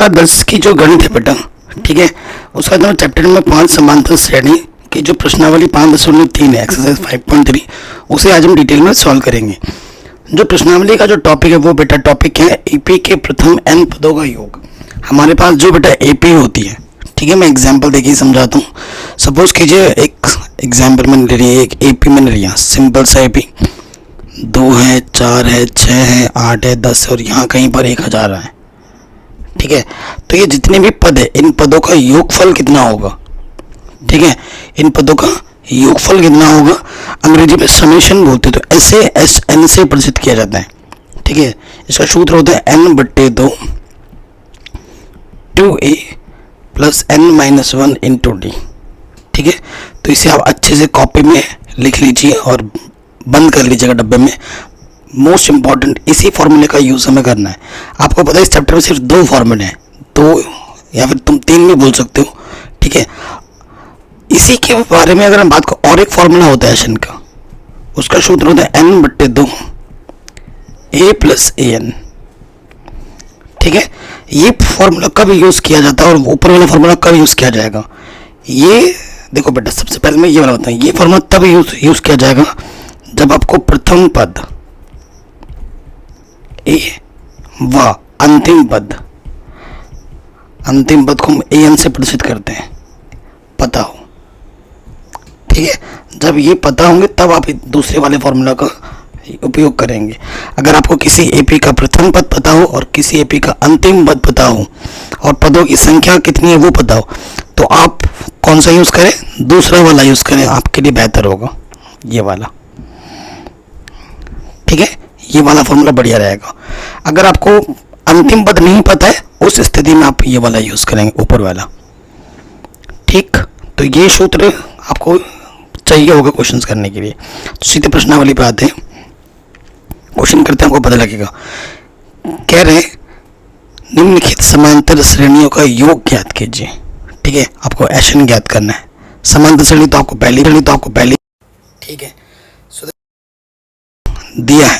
कक्षा 10 की जो गणित है बेटा, ठीक है, उसका जो चैप्टर नंबर 5 समांतर श्रेणी की जो प्रश्नावली 5.3 है, एक्सरसाइज 5.3, उसे आज हम डिटेल में सॉल्व करेंगे। जो प्रश्नावली का जो टॉपिक है वो बेटा टॉपिक है एपी के प्रथम n पदों का योग। हमारे पास जो बेटा एपी होती है, ठीक है, मैं एग्जांपल देखिए समझाता हूँ। सपोज कीजिए एक एग्जांपल मैंने ले लिया, एक एपी मैंने लिया, सिंपल सा एपी, 2 है, 4 है, 6 है, 8 है, 10 है और यहाँ कहीं पर 1000 है, ठीक है। तो ये जितने भी पद है, इन पदों का योगफल कितना होगा, ठीक है, इन पदों का योगफल कितना होगा, अंग्रेजी में समेशन बोलते हैं। तो ऐसे एस एन से प्रदर्शित किया जाता है, ठीक है। इसका सूत्र होता है n/2 2a plus n-1 into D, ठीक है। तो इसे आप अच्छे से कॉपी में लिख लीजिए और बंद कर लीजिएगा डब्बे में। मोस्ट इंपॉर्टेंट इसी फॉर्मूले का यूज हमें करना है। आपको पता है इस चैप्टर में सिर्फ 2 फॉर्मूले हैं, 2 या फिर तुम 3 भी बोल सकते हो, ठीक है। इसी के बारे में अगर हम बात करें, और एक फॉर्मूला होता है एशन का, उसका सूत्र होता है n/2 a प्लस an, ठीक है। ये फॉर्मूला कब यूज किया जाता है और ऊपर वाला फॉर्मूला कब यूज किया जाएगा, ये देखो बेटा, सबसे पहले मैं ये वाला बताऊँ। ये फॉर्मूला तब यूज किया जाएगा जब आपको प्रथम पद ए व अंतिम पद को हम an से प्रदर्शित करते हैं पता हो, ठीक है। जब ये पता होंगे तब आप दूसरे वाले फॉर्मूला का उपयोग करेंगे। अगर आपको किसी एपी का प्रथम पद पता हो और किसी एपी का अंतिम पद पता हो और पदों की संख्या कितनी है वो पता हो, तो आप कौन सा यूज करें, दूसरा वाला यूज करें, आपके लिए बेहतर होगा, ये वाला, ठीक है। ये वाला फॉर्मूला बढ़िया रहेगा। अगर आपको अंतिम पद नहीं पता है, उस स्थिति में आप ये वाला यूज करेंगे, ऊपर वाला, ठीक। तो ये सूत्र आपको चाहिए होगा क्वेश्चंस करने के लिए। तो सीधे प्रश्नावली पे आते हैं, क्वेश्चन करते हैं, आपको पता लगेगा। कह रहे निम्नलिखित समांतर श्रेणियों का योग ज्ञात कीजिए, ठीक है। आपको एशन ज्ञात करना है। समांतर श्रेणी तो आपको पहली, ठीक है, दिया है,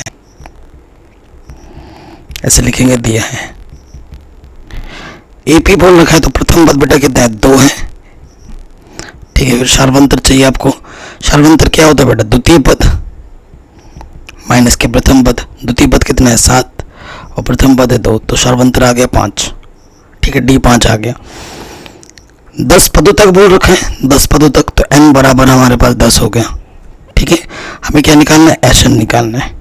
ऐसे लिखेंगे, दिया है। एपी बोल रखा है तो प्रथम पद बेटा कितना है, 2 है, ठीक है। फिर सार्वंतर चाहिए आपको। सार्वंतर क्या होता है बेटा, द्वितीय पद माइनस के प्रथम पद। द्वितीय पद कितना है, 7 और प्रथम पद है 2, तो सार्वंतर आ गया 5, ठीक है, D5 आ गया। 10 पदों तक बोल रखा है, 10 पदों तक, तो n बराबर हमारे पास 10 हो गया, ठीक है। हमें क्या निकालना है, एशन निकालना है,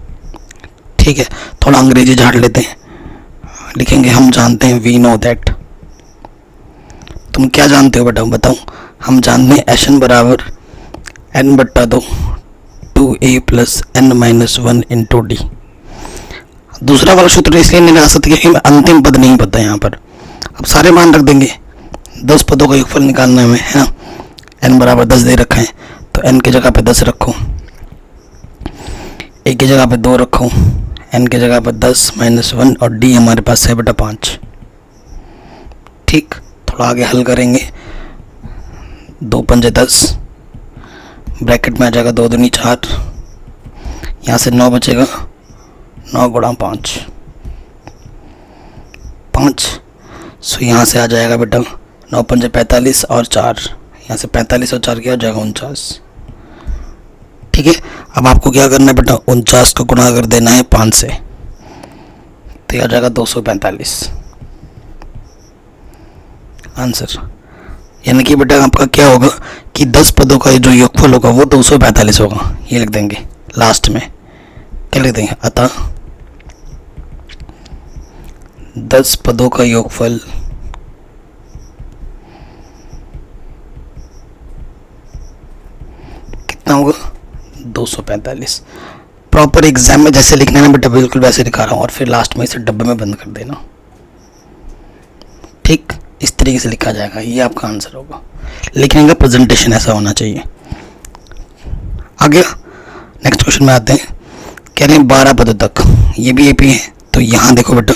ठीक है। थोड़ा अंग्रेजी झाड़ लेते हैं, लिखेंगे हम जानते हैं, वी नो दैट। तुम क्या जानते हो बेटा बताओ, हम जानते हैं एशन बराबर n/2 2a plus n-1 into D. दूसरा वाला सूत्र इसलिए नहीं लगा सकते क्योंकि अंतिम पद नहीं पता यहाँ पर। अब सारे मान रख देंगे, 10 पदों का योगफल निकालना है हमें, है ना। n बराबर 10 दे रखा है, तो n की जगह पे 10 रखो, a की जगह पे 2 रखो, n की जगह पे 10 -1 और d हमारे पास है बेटा 5, ठीक। थोड़ा आगे हल करेंगे, 2 पंजे 10, ब्रैकेट में आ जाएगा 2 दूनी 4, यहाँ से 9 बचेगा, 9 गुणा 5, सो यहाँ से आ जाएगा बेटा 9 पंजे 45 और 4, यहाँ से 45 और 4 क्या हो जाएगा 49, ठीक है। अब आपको क्या करना है बेटा, 49 को गुणा कर देना है 5 से, तो यह आ जाएगा 245 आंसर। यानी कि बेटा आपका क्या होगा कि 10 पदों का जो योगफल होगा वो 245 होगा। ये लिख देंगे लास्ट में, क्या लिख देंगे, अतः 10 पदों का योगफल कितना होगा, 245। प्रॉपर एग्जाम में जैसे लिखना है ना बेटा, बिल्कुल वैसे लिखा रहा हूँ, और फिर लास्ट में इसे डब्बे में बंद कर देना, ठीक। इस तरीके से लिखा जाएगा, ये आपका आंसर होगा। लिखने का प्रेजेंटेशन ऐसा होना चाहिए। आगे नेक्स्ट क्वेश्चन में आते हैं। कह रहे हैं 12 पदों तक, ये भी एपी है, तो यहाँ देखो बेटा,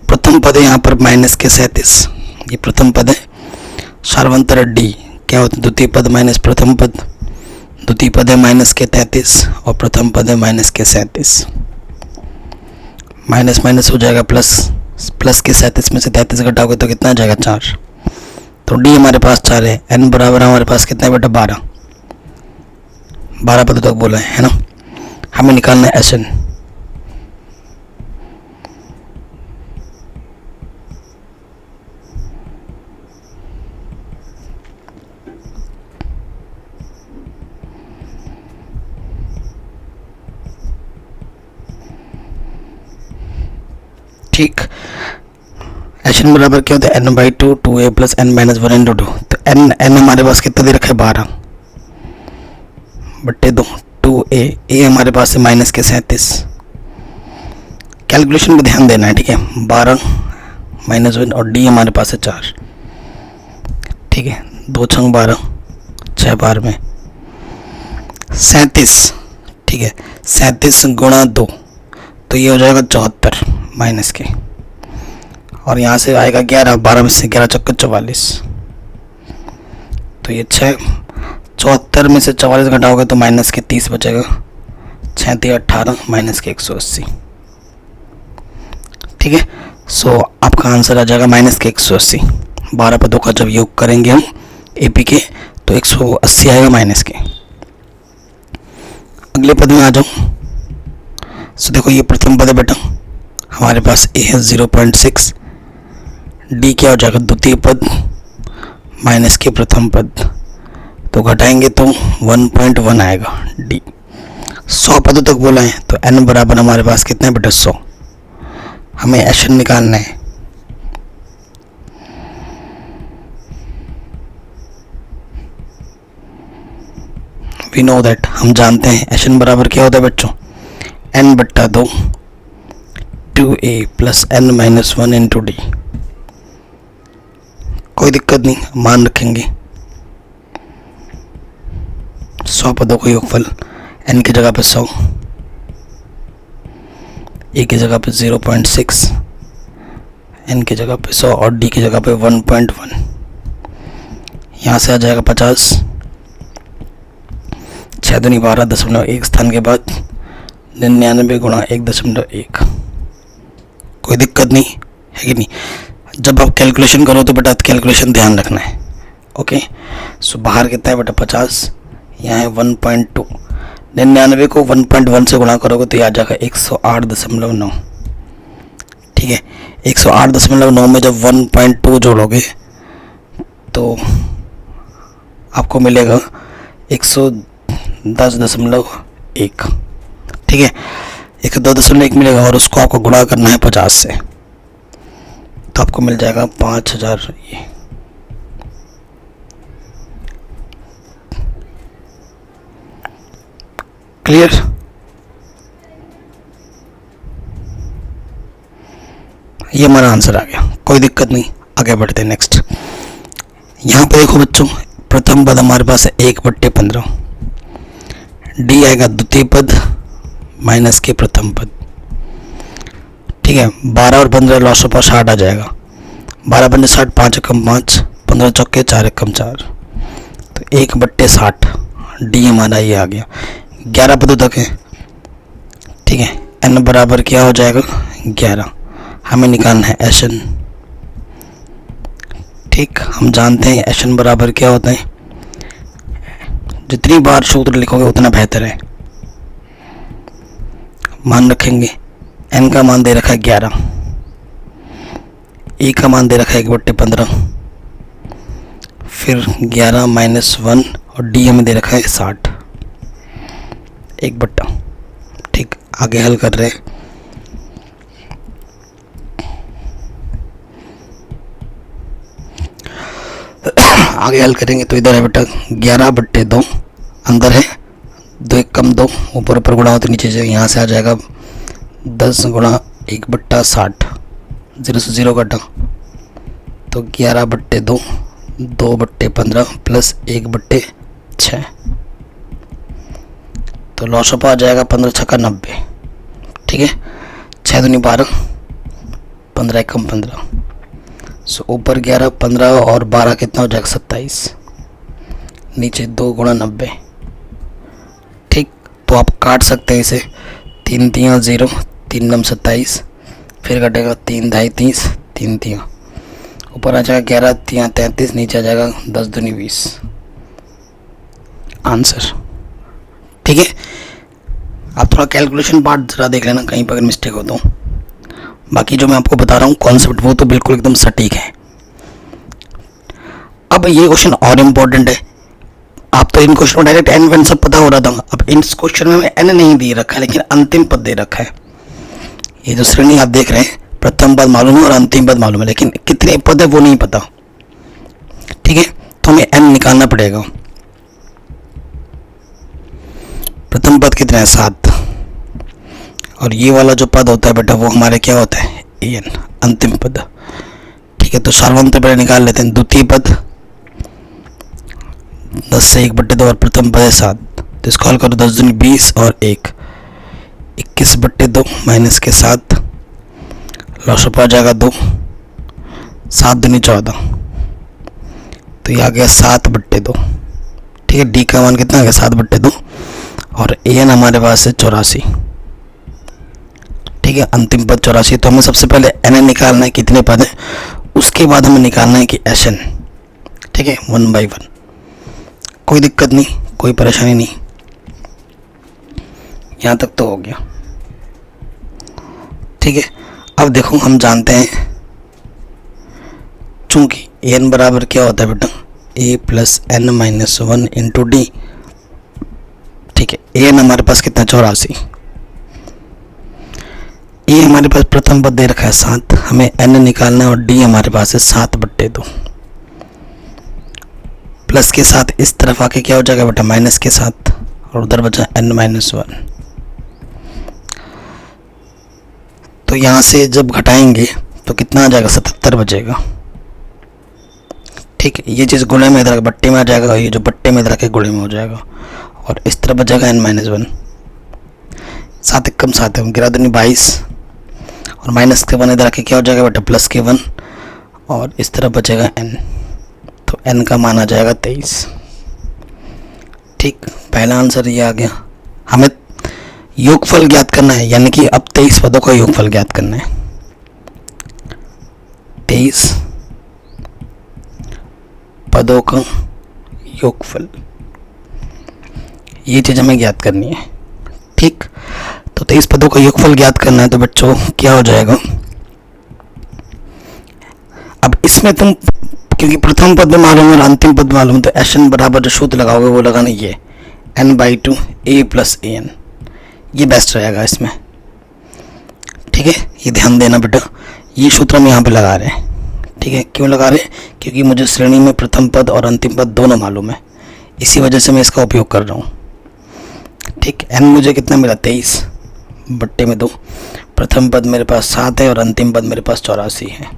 प्रथम पद है यहाँ पर माइनस के 37, ये प्रथम पद है। सार्वंतर डी क्या होता है, द्वितीय पद माइनस प्रथम पद, द्वितीय पद है माइनस के 33 और प्रथम पद है माइनस के 37। माइनस माइनस हो जाएगा प्लस, प्लस के 37 में से 33 घटाओगे तो कितना आ जाएगा 4। तो डी हमारे पास 4 है। एन बराबर हमारे पास कितना है बेटा 12, 12 पदों तक बोला है ना। हमें निकालना है एस एन। ठीक, एच एन बराबर क्या होता है n by two, 2a plus N minus 1 into 2। तो एन एन हमारे पास कितना दे रखा है 12 बट्टे 2, 2a, ए हमारे पास है माइनस के 37। कैलकुलेशन में ध्यान देना है, ठीक है। 12 माइनस 1 और डी हमारे पास है 4, ठीक है। 2 छंग 12, 6 बार में 37, ठीक है। 37 गुणा 2 तो ये हो जाएगा 74 माइनस के, और यहाँ से आएगा 11, 12 में से 11 चक्कर 44, तो ये 6, 74 में से 44 घटाओगे तो माइनस के 30 बचेगा, 6 3 18 माइनस के 180, ठीक है। सो आपका आंसर आ जाएगा माइनस के 180। 12 पदों का जब योग करेंगे हम एपी के तो 180 आएगा माइनस के। अगले पद में आ जाऊँ। सो देखो ये प्रथम पद है बेटा, हमारे पास ए है 0.6, डी क्या हो जाएगा द्वितीय पद माइनस के प्रथम पद, तो घटाएंगे तो 1.1 आएगा डी। 100 पदों तक बोला है तो एन बराबर हमारे पास कितना है बेटा 100। हमें एस एन निकालना है। वी नो दैट, हम जानते हैं एस एन बराबर क्या होता है बच्चों, एन बट्टा 2 2a plus N minus 1 into d. कोई दिक्कत नहीं, मान रखेंगे। 100 पदों का योगफल, एन की जगह पे 100, ए की जगह पे 0.6, एन की जगह पे 100 और डी की जगह पे 1.1। यहाँ से आ जाएगा 50, 6 दूनी 12, 0.1 स्थान के बाद 99 गुणा 1.1। कोई दिक्कत नहीं है कि नहीं। जब आप कैलकुलेशन करो तो बेटा कैलकुलेशन ध्यान रखना है, ओके। सो बाहर कितना है बेटा 50, यहाँ है 1.2, 99 को 1.1 से गुणा करोगे तो ये आ जाएगा 108.9, ठीक है। 108.9 में जब 1.2 जोड़ोगे तो आपको मिलेगा 110.1, ठीक है। 110.1 मिलेगा और उसको आपको गुणा करना है 50 से, तो आपको मिल जाएगा 5000। ये क्लियर। ये हमारा आंसर आ गया, कोई दिक्कत नहीं। आगे बढ़ते हैं नेक्स्ट। यहाँ पे देखो बच्चों, प्रथम पद हमारे पास है 1/15, डी आएगा द्वितीय पद माइनस के प्रथम पद, ठीक है। 12 और 15 लॉस पर 60 आ जाएगा, 12 पंजे 60, 5 एकम 5, 15 चौके 4 एकम 4, तो 1/60 डी हमारा ये आ गया। 11 पदों तक है, ठीक है। एन बराबर क्या हो जाएगा 11। हमें निकालना है एस एन, ठीक। हम जानते हैं एस एन बराबर क्या होता है, जितनी बार सूत्र लिखोगे उतना बेहतर है। मान रखेंगे एन का मान दे रखा है 11, ए का मान दे रखा है 1/15, फिर 11 माइनस 1 और डी हमें दे रखा है 60, 1/, ठीक। आगे हल कर रहे हैं। आगे हल करेंगे तो इधर है बेटा 11/2, अंदर है 2 एकम 2, ऊपर ऊपर गुणा होते नीचे से, यहाँ से आ जाएगा 10 गुणा 1/60, 0 से 0 कटा तो 11/2, 2/15 प्लस 1/6, तो लॉसपा आ जाएगा 15 छक्का 90, ठीक है। 6 दूनी 12, 15 एकम 15, सो ऊपर 11, 15 और 12 कितना हो जाएगा 27, नीचे 2 गुणा 90, ठीक। तो आप काट सकते हैं इसे, 3 3 0, 3 9 27, फिर घटेगा 3 ढाई 30, 3 3 ऊपर आ जाएगा 11 3 33, नीचे आ जाएगा 10 दूनी 20 आंसर। ठीक है, आप थोड़ा कैलकुलेशन पार्ट ज़रा देख लेना, कहीं पर अगर मिस्टेक हो तो। बाकी जो मैं आपको बता रहा हूँ कॉन्सेप्ट वो तो बिल्कुल एकदम सटीक है। अब ये क्वेश्चन और इम्पोर्टेंट है। आप तो इन क्वेश्चन में डायरेक्ट एन वन सब पता हो रहा था, अब इन क्वेश्चन में एन नहीं दे रखा है लेकिन अंतिम पद दे रखा है। ये जो श्रेणी आप देख रहे हैं, प्रथम पद मालूम है और अंतिम पद मालूम है, लेकिन कितने पद है वो नहीं पता। ठीक है, तो हमें एन निकालना पड़ेगा। प्रथम पद कितना है 7, और ये वाला जो पद होता है बेटा वो हमारे क्या होता है एन, अंतिम पद। ठीक है, तो सार्वंतर पहले निकाल लेते हैं। द्वितीय पद 10 से 1/2 और प्रथम पद है 7, तो इसको हल करो 10 दूनी 20 और 1 21/2 माइनस के 7, लॉस आ जाएगा 2, 7 दूनी 14, तो ये आ गया 7/2। ठीक है, डी का मान कितना आ गया 7/2, और ए एन हमारे पास है 84। ठीक है, अंतिम पद 84। तो हमें सबसे पहले एन एन निकालना है कितने पद है, उसके बाद हमें निकालना है कि एस एन। ठीक है, 1 by 1, कोई दिक्कत नहीं, कोई परेशानी नहीं, यहाँ तक तो हो गया। ठीक है, अब देखो हम जानते हैं चूंकि एन बराबर क्या होता है बेटा A plus N minus 1 into D. ठीक है, एन हमारे पास कितना 84, ए हमारे पास प्रथम पद दे रखा है 7, हमें एन निकालना है और डी हमारे पास है 7/2। प्लस के साथ इस तरफ आके क्या हो जाएगा बेटा माइनस के साथ, और उधर बचा n माइनस 1। तो यहाँ से जब घटाएंगे तो कितना आ जाएगा 77 बचेगा। ठीक है, ये चीज़ गुणे में इधर बट्टे में आ जाएगा, ये जो बट्टे में इधर के गुणे में हो जाएगा, और इस तरफ बचेगा n माइनस 1। 7 1 कम 7 है, गिरा दूनी 22, और माइनस के 1 इधर आके क्या हो जाएगा बेटा प्लस के 1, और इस तरफ बचेगा n, तो n का मान आ जाएगा 23। ठीक, पहला आंसर ये आ गया। हमें योगफल ज्ञात करना है, यानी कि अब 23 पदों का योगफल ज्ञात करना है। 23 पदों का योगफल, ये चीज़ हमें ज्ञात करनी है। ठीक, तो 23 पदों का योगफल ज्ञात करना है, तो बच्चों क्या हो जाएगा, अब इसमें तुम क्योंकि प्रथम पद में मालूम है और अंतिम पद मालूम, तो एस एन बराबर जो सूत्र लगाओगे वो लगाना ये n/2 a plus a n, ये बेस्ट रहेगा इसमें। ठीक है, ये ध्यान देना बेटा, ये सूत्र हम यहाँ पे लगा रहे हैं। ठीक है, क्यों लगा रहे हैं, क्योंकि मुझे श्रेणी में प्रथम पद और अंतिम पद दोनों मालूम है, इसी वजह से मैं इसका उपयोग कर रहा हूँ। ठीक, n मुझे कितना मिला 23/2, प्रथम पद मेरे पास 7 है और अंतिम पद मेरे पास 84 है।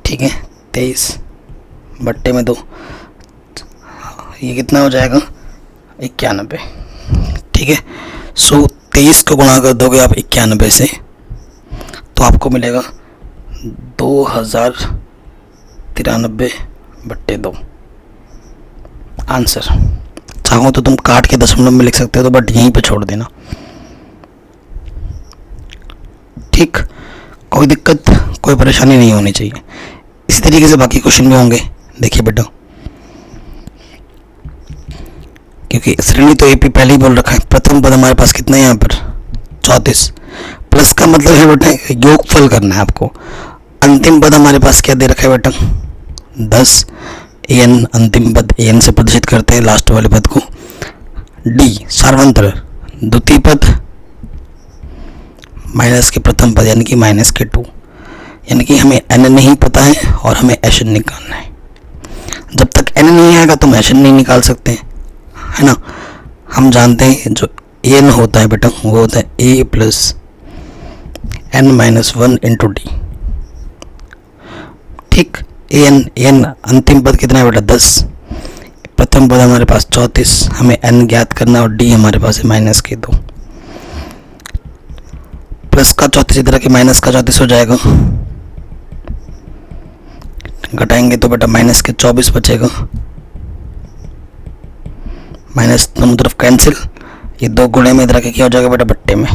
ठीक है, 23/2, ये कितना हो जाएगा 91। ठीक है, सो 23 को गुणा कर दोगे आप 91 से, तो आपको मिलेगा 2093/2 आंसर। चाहो तो तुम काट के दशमलव में लिख सकते हो, तो बट यहीं पे छोड़ देना। ठीक, कोई दिक्कत कोई परेशानी नहीं होनी चाहिए। इसी तरीके से बाकी क्वेश्चन भी होंगे। देखिए बेटा, क्योंकि श्रेणी तो एपी पहले ही बोल रखा है, प्रथम पद हमारे पास कितना है यहाँ पर 34, प्लस का मतलब है बेटा योगफल करना है आपको। अंतिम पद हमारे पास क्या दे रखा है बेटा 10, एन अंतिम पद एन से प्रदर्शित करते हैं लास्ट वाले पद को। डी सार्वंतर द्वितीय पद माइनस के प्रथम पद यानी कि माइनस के 2, यानी कि हमें एन नहीं पता है और हमें एस एन निकालना है। जब तक एन नहीं आएगा तो हम एस एन नहीं निकाल सकते हैं, है ना। हम जानते हैं जो एन होता है बेटा वो होता है A plus N minus 1 into D. ठीक, एन अंतिम पद कितना है बेटा 10, प्रथम पद हमारे पास 34, हमें एन ज्ञात करना है और डी हमारे पास है माइनस के 2। प्लस का 34 इधर के माइनस का 34 हो जाएगा, घटाएंगे तो बेटा माइनस के 24 बचेगा, माइनस दोनों तरफ कैंसिल, ये 2 गुणे में इधर के क्या हो जाएगा बेटा बट्टे में,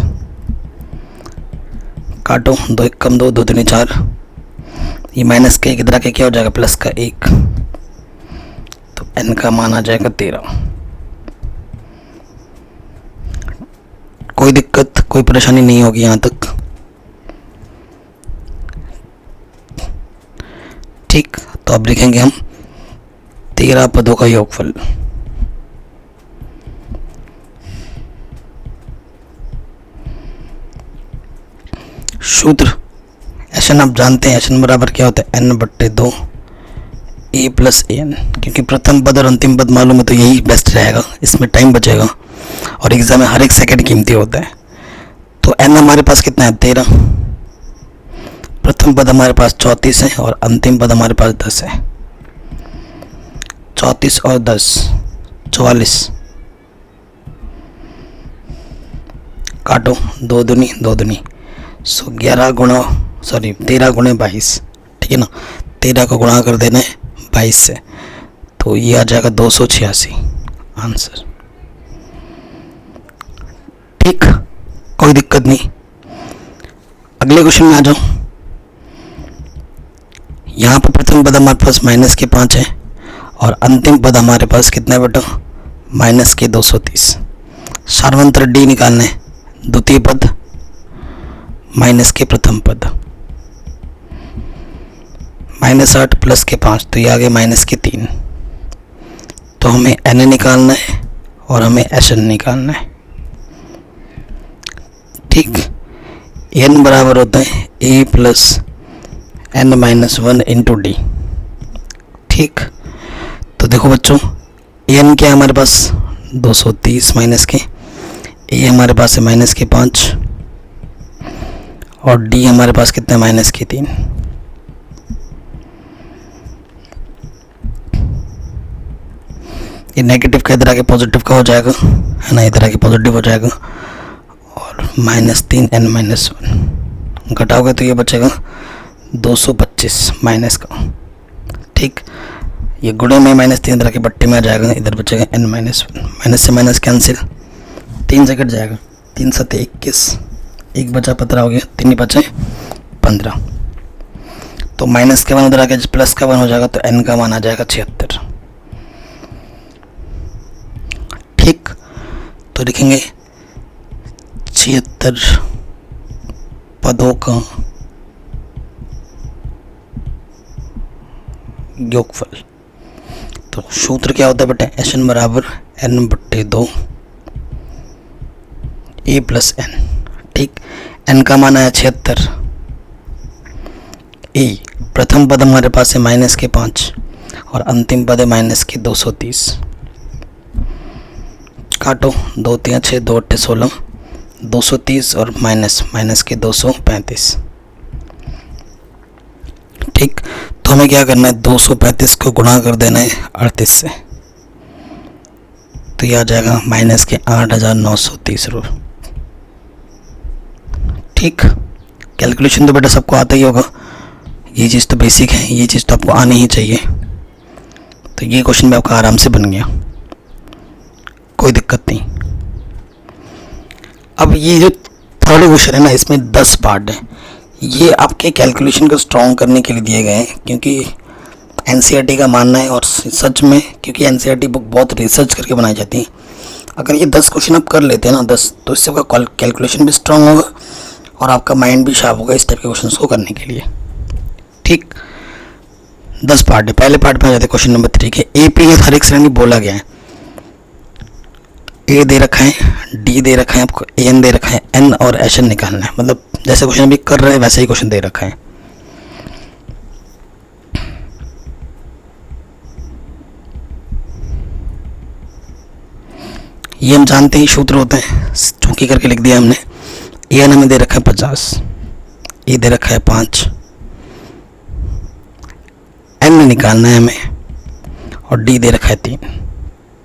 काटो, 2 1 कम 2, 2 3 4, ये माइनस के इधर आके क्या हो जाएगा प्लस का 1, तो n का मान आ जाएगा 13। कोई दिक्कत कोई परेशानी नहीं होगी यहाँ तक, ठीक। तो अब लिखेंगे हम 13 पदों का योगफल। सूत्र एशन आप जानते हैं, एशन बराबर क्या होता है n/2 a प्लस an, क्योंकि प्रथम पद और अंतिम पद मालूम है तो यही बेस्ट रहेगा, इसमें टाइम बचेगा और एग्जाम में हर एक सेकंड कीमती होता है। तो n हमारे पास कितना है 13, प्रथम पद हमारे पास 34 है और अंतिम पद हमारे पास 10 है। 34 और 10 44, काटो, 2 दूनी 2 दूनी, सो 13 गुणे 22, ठीक है ना। 13 को गुणा कर देना है 22 से, तो ये आ जाएगा 286 आंसर, ठीक। कोई दिक्कत नहीं। अगले क्वेश्चन में आ जाओ। यहाँ पर प्रथम पद हमारे पास माइनस के 5 है और अंतिम पद हमारे पास कितना है बेटा माइनस के 230। सार्वंत्र डी निकालना है, द्वितीय पद माइनस के प्रथम पद, -8 प्लस के 5, तो ये आ गए माइनस के 3। तो हमें n निकालना है और हमें Sn निकालना है, ठीक। n बराबर होता है a plus n-1 into D, ठीक। तो देखो बच्चों n क्या है हमारे पास 230 माइनस के, a हमारे पास है माइनस के 5 और d हमारे पास कितना है माइनस के 3। ये नेगेटिव का इधर आके पॉजिटिव का हो जाएगा, है ना, इधर आके पॉजिटिव हो जाएगा और -3 n-1 घटाओगे तो ये बचेगा 225 माइनस का, ठीक। ये गुणे में -3 इधर आके बट्टे में आ जाएगा, इधर बचेगा n-1, माइनस से माइनस कैंसिल, 3 से कट जाएगा, 3 7 21, 1 बचा 15 हो गया, 3 बचे 15। तो माइनस का मान उधर आके प्लस का मान हो जाएगा, तो n का मान आ जाएगा 76, ठीक। तो लिखेंगे 76 पदों का योगफल। तो सूत्र क्या होता है बेटा Sn बराबर n/2 a प्लस n, ठीक। n का मान आया 76, a प्रथम पद हमारे पास है माइनस के 5 और अंतिम पद है माइनस के 230। काटो, 2 3 6 2 8 16, 230 और माइनस के 235, ठीक। तो हमें क्या करना है 235 को गुणा कर देना है 38 से, तो यह आ जाएगा माइनस के 8930 रुपये, ठीक। कैलकुलेशन तो बेटा सबको आता ही होगा, ये चीज़ तो बेसिक है, ये चीज़ तो आपको आनी ही चाहिए। तो ये क्वेश्चन भी आपका आराम से बन गया, कोई दिक्कत नहीं। अब ये जो थर्ड क्वेश्चन है ना, इसमें 10 पार्ट है, ये आपके कैलकुलेशन को स्ट्रॉन्ग करने के लिए दिए गए हैं, क्योंकि एनसीईआरटी का मानना है और सच में, क्योंकि एनसीईआरटी बुक बहुत रिसर्च करके बनाई जाती है। अगर ये 10 क्वेश्चन आप कर लेते हैं ना 10, तो इससे आपका कैलकुलेशन भी स्ट्रॉन्ग होगा और आपका माइंड भी शार्प होगा इस टाइप के क्वेश्चन को करने के लिए, ठीक। 10 पार्ट है। पहले पार्ट में आ जाते हैं क्वेश्चन नंबर 3 के। ए पी हर एक श्रेणी बोला गया है, ए दे रखा है, डी दे रखा है, आपको एन दे रखा है, एन और एस एन निकालना है। मतलब जैसे क्वेश्चन अभी कर रहे हैं वैसे ही क्वेश्चन दे रखा है। ये हम जानते ही सूत्र होते हैं, चौकी करके लिख दिया हमने। ए एन हमें दे रखा है 50, ए दे रखा है 5, एन निकालना है हमें और डी दे रखा है 3,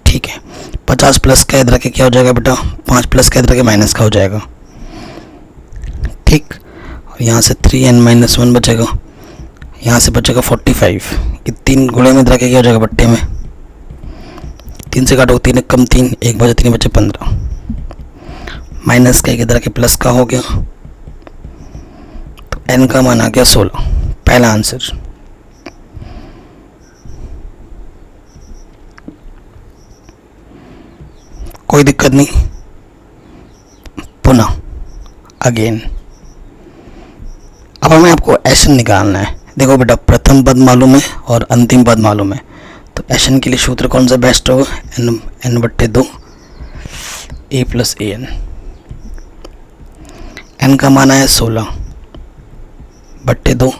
ठीक है। 50 प्लस का इधर के क्या हो जाएगा बेटा, 5 प्लस का इधर के माइनस का हो जाएगा, ठीक। और यहाँ से 3n-1 बचेगा, यहाँ से बचेगा 45। ये 3 गुणे में इधर के क्या हो जाएगा बट्टे में, 3 से काटो, 3 कम 3, 1 बचे 3 बचे 15, माइनस का इधर के प्लस का हो गया, n का मान आ गया 16, पहला आंसर। कोई दिक्कत नहीं, पुनः अगेन। अब हमें आपको एशन निकालना है। देखो बेटा, प्रथम पद मालूम है और अंतिम पद मालूम है, तो एशन के लिए सूत्र कौन सा बेस्ट होगा? n/2 a + an। n का मान है 16/2,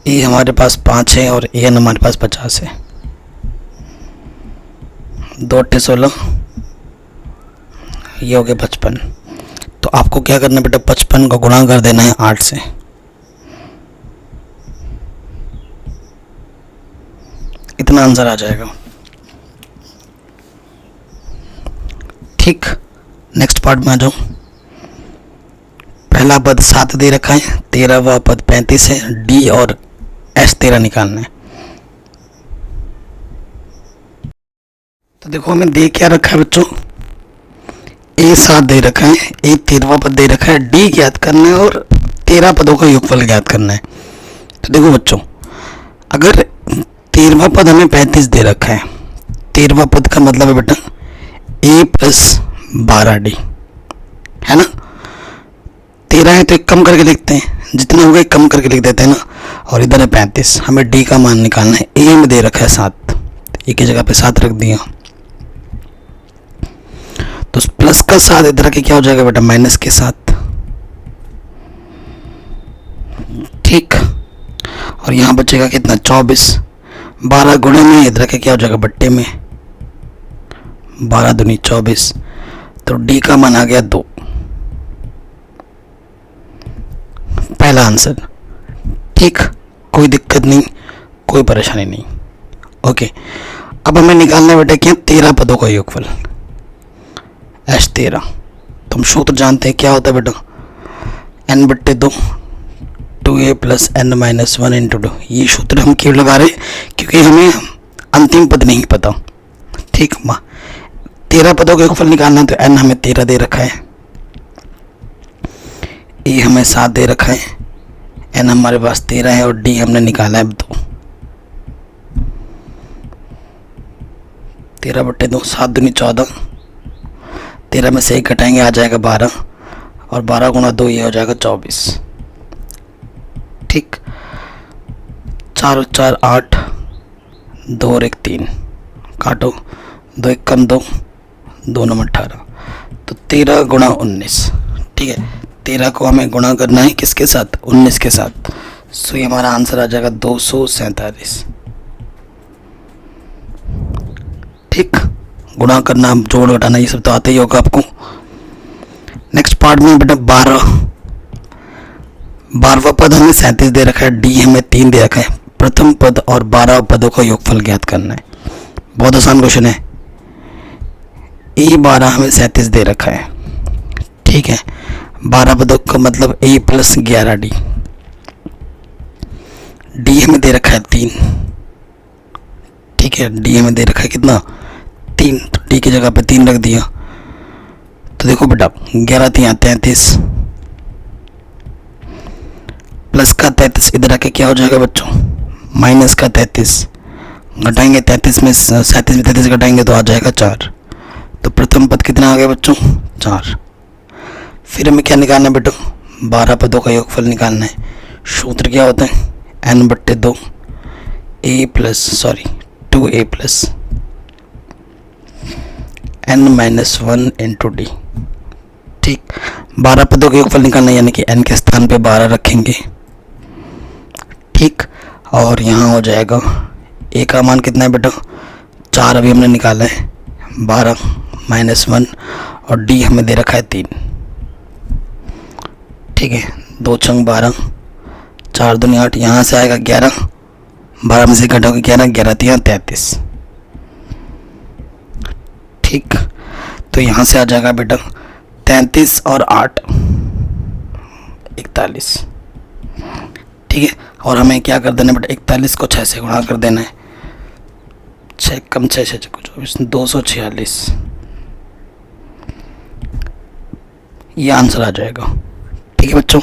ए हमारे पास 5 है और an हमारे पास 50 है। 2 × 16, ये हो गया 55। तो आपको क्या करना है बेटा, 55 का गुणा कर देना है 8 से। इतना आंसर आ जाएगा। ठीक, नेक्स्ट पार्ट में आ जाओ। पहला पद 7 दे रखा है, 13वां पद 35 है, डी और एस 13 निकालना है। तो देखो हमें दे क्या रखा है बच्चों, ए 7 दे रखा है, ए 13वां पद दे रखा है, डी ज्ञात करना है और 13 पदों का योगफल ज्ञात करना है। तो देखो बच्चों, अगर 13वां पद हमें 35 दे रखा है, 13वां पद का मतलब है बेटा a + 12d, है ना। 13 है तो एक कम करके लिखते हैं, जितना होगा एक कम करके लिख देते हैं ना। और इधर है 35, हमें d का मान निकालना है। a में दे रखा है 7, एक ही जगह पे 7 रख दिया, तो प्लस का 7 इधर के क्या हो जाएगा बेटा, माइनस के 7। ठीक, और यहाँ बचेगा कितना, 24। 12 गुणे में इधर के क्या हो जाएगा, बट्टे में। 12 दूनी 24, तो डी का मान आ गया 2, पहला आंसर। ठीक, कोई दिक्कत नहीं, कोई परेशानी नहीं। ओके, अब हमें निकालना है बेटा क्या, 13 पदों का योगफल h13। तुम सूत्र जानते हैं क्या होता है बेटा, n/2 2a + n - 1 × 2। ये सूत्र हम क्यों लगा रहे, क्योंकि हमें अंतिम पद नहीं पता। ठीक, 13 पदों का योगफल निकालना है, तो n हमें 13 दे रखा है, ए हमें 7 दे रखा है, n हमारे पास 13 है और d हमने निकाला है 2। 13/2, 7 दूनी 14, 13 में से 1 घटाएंगे आ जाएगा 12, और 12 × 2 ये हो जाएगा 24। ठीक, 4 और 4 8, 2 और 1 3, काटो, 2 1 कम 2, 2 9 18, तो 13 × 19। ठीक है, 13 को हमें गुणा करना है किसके साथ, 19 के साथ। सो ये हमारा आंसर आ जाएगा 247। ठीक, गुणा करना, जोड़ घटाना, ये सब तो आते ही होगा आपको। नेक्स्ट पार्ट में बेटा 12वां पद हमें 37 दे रखा है, डी हमें 3 दे रखा है, प्रथम पद और 12 पदों का योगफल ज्ञात करना है। बहुत आसान क्वेश्चन है। ए 12 हमें 37 दे रखा है, ठीक है, 12 पदों का मतलब a + 11d। डी हमें दे रखा है 3, ठीक है, डी हमें दे रखा है कितना, 3, तो डी की जगह पे 3 रख दिया। तो देखो बेटा, 11 × 33, प्लस का 33 इधर आके क्या हो जाएगा बच्चों, माइनस का 33, घटाएंगे 33 में 37 में 33 घटाएंगे तो आ जाएगा 4। तो प्रथम पद कितना आ गया बच्चों, 4। फिर हमें क्या निकालना है बेटा, 12 पदों का योगफल निकालना है। सूत्र क्या होता है, n/2 a + 2a + n - 1 × d। ठीक, 12 पदों का योगफल निकालना है, यानी कि n के स्थान पे 12 रखेंगे। ठीक, और यहाँ हो जाएगा a का मान कितना है बेटा, 4 अभी हमने निकाला है, 12 - 1, और d हमें दे रखा है 3। ठीक है, 2 × 12, 4 दूनी 8, यहाँ से आएगा 11, 12 में से घटाओगे 11, 11 × 33। ठीक, तो यहाँ से आ जाएगा बेटा 33 और 8 41। ठीक है, और हमें क्या कर देना है बेटा, 41 को 6 से गुणा कर देना है। 6 कम 6 6 24, 246। ये आंसर आ जाएगा। ठीक है बच्चों,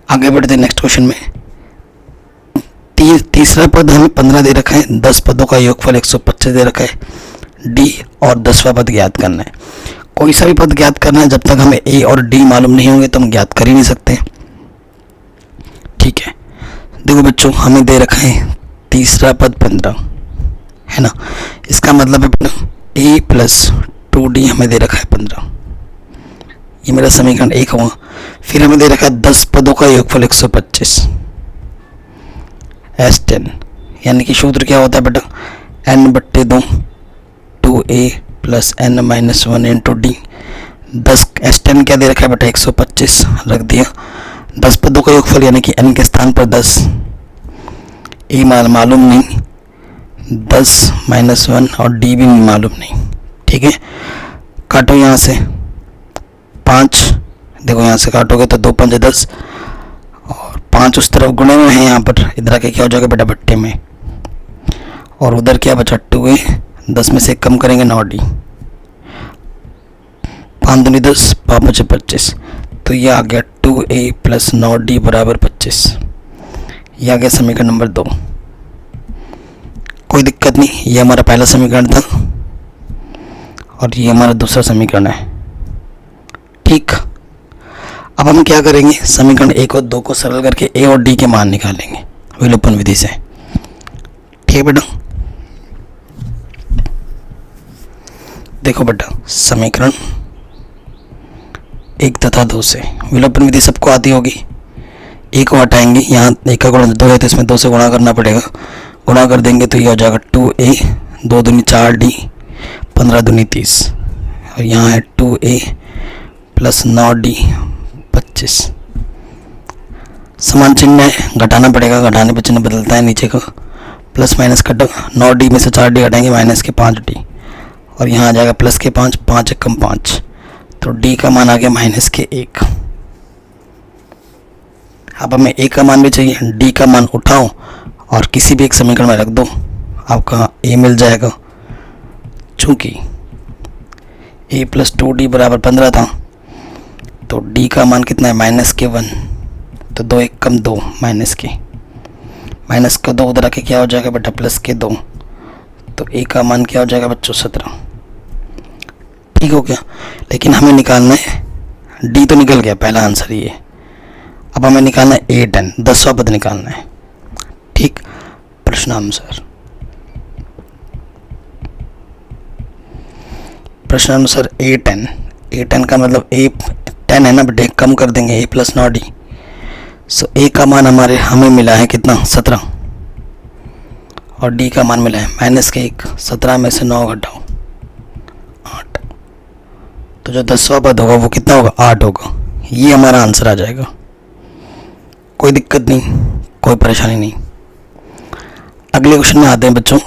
आगे बढ़ते हैं नेक्स्ट क्वेश्चन में। तीसरा पद हमें 15 दे रखा है, 10 पदों का योगफल 125 दे रखा है, डी और 10वां पद ज्ञात करना है। कोई सा भी पद ज्ञात करना है, जब तक हमें ए और डी मालूम नहीं होंगे तो हम ज्ञात कर ही नहीं सकते। ठीक है, देखो बच्चों, हमें दे रखा है तीसरा पद 15 है ना, इसका मतलब है ए प्लस 2d हमें दे रखा है 15, ये मेरा समीकरण 1 हुआ। फिर हमें दे रखा है 10 पदों का योगफल 125 S10, यानी कि सूत्र क्या होता है बेटा, n/2 2a plus n minus 1 into D. 10 S10 क्या दे रखा है बेटा 125 रख दिया। 10 पदों का योगफल यानी कि n के स्थान पर 10, ए मालूम नहीं, 10 माइनस 1 और डी भी मालूम नहीं। ठीक है, काटो यहाँ से 5, देखो यहाँ से काटोगे तो 2 5 10 और 5 उस तरफ गुणे में है, यहाँ पर इधर आके क्या हो जाएगा बेटा बट्टे में, और उधर क्या बचा 2a, 10 में से कम करेंगे 9d, 5 दूनी 10 5 5 25, तो ये आ गया 2a प्लस 9d बराबर 25। ये आ गया समीकरण नंबर 2। कोई दिक्कत नहीं, ये हमारा पहला समीकरण था और ये हमारा दूसरा समीकरण है। ठीक, अब हम क्या करेंगे, समीकरण 1 और 2 को सरल करके ए और डी के मान निकालेंगे विलोपन विधि से। ठीक है बेटा, देखो बेटा, समीकरण 1 तथा 2 से विलोपन विधि सबको आती होगी। ए को हटाएंगे, यहाँ 1 का गुणा 2 है तो इसमें 2 से गुणा करना पड़ेगा, गुणा कर देंगे तो ये हो जाएगा 2a, 2 दूनी 4d, 15 दूनी 30, और यहाँ है 2a प्लस 9d 25। समान चिन्ह है, घटाना पड़ेगा, घटाने पर चिन्ह बदलता है नीचे का, प्लस माइनस कटो, 9d में से 4d घटाएंगे माइनस के 5d, और यहाँ आ जाएगा प्लस के 5, 5 कम 5, तो d का मान आ गया माइनस के 1। अब हमें a का मान भी चाहिए, d का मान उठाओ और किसी भी एक समीकरण में रख दो, आपका a मिल जाएगा। चूँकि a प्लस 2d बराबर 15 था, तो d का मान कितना है माइनस के 1, तो 2 1 कम 2 माइनस के, माइनस का 2 उधर आके क्या हो जाएगा बेटा प्लस के 2, तो a का मान क्या हो जाएगा बच्चों 17। ठीक हो गया, लेकिन हमें निकालना है, d तो निकल गया पहला आंसर ये, अब हमें निकालना है A10, 10वां पद निकालना है। ठीक, प्रश्नानुसार A10 का मतलब A10 है ना बेटे, कम कर देंगे a plus 9d, so a का मान हमें मिला है कितना 17, और d का मान मिला है माइनस के 1, 17 में से 9 घटाओ 8, तो जो 10वां पद होगा वो कितना होगा 8 होगा। ये हमारा आंसर आ जाएगा। कोई दिक्कत नहीं, कोई परेशानी नहीं। अगले क्वेश्चन में आते हैं बच्चों।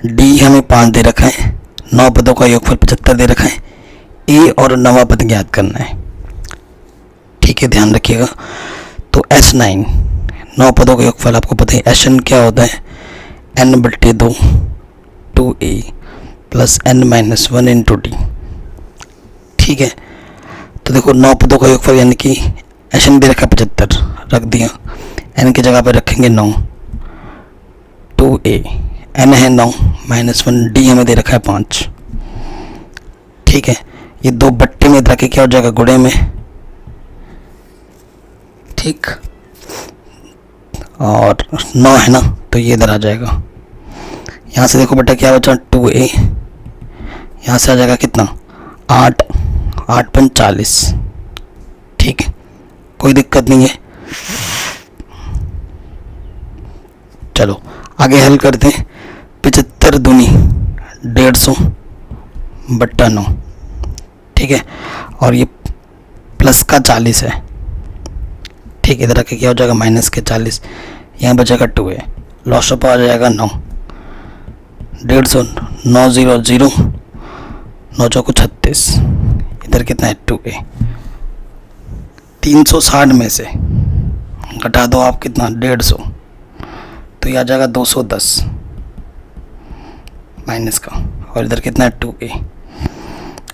d हमें 5 दे रखा है, 9 पदों का योगफल 75 दे रखा है, a और 9वां पद ज्ञात करना है। ठीक है, ध्यान रखिएगा। तो S9 9 पदों का योगफल आपको पता है, Sn क्या होता है n/2 2a plus n minus 1 into D. ठीक है, तो देखो 9 पदों का योगफल यानी कि Sn दे रखा 75 रख दिया, n की जगह पर रखेंगे 9, 2a n है 9 माइनस 1, d हमें दे रखा है 5। ठीक है, ये 2 बट्टे में रखे क्या हो जाएगा गुणे में। ठीक, और 9 है ना तो ये इधर आ जाएगा। यहाँ से देखो बेटा क्या बचा 2a, यहाँ से आ जाएगा कितना 8, 8 × 5 = 40। ठीक है, कोई दिक्कत नहीं है। चलो आगे हल करते हैं। 75 दूनी 150/9। ठीक है, और ये प्लस का 40 है। ठीक, इधर आके क्या हो जाएगा माइनस के 40, यहाँ बचेगा 2a, लॉस ऑफ आ जाएगा 9, 150 9 0 0 9 चौको 36, इधर कितना है 2a। 360 में से घटा दो आप कितना 150, तो ये आ जाएगा 210 माइनस का, और इधर कितना है 2a।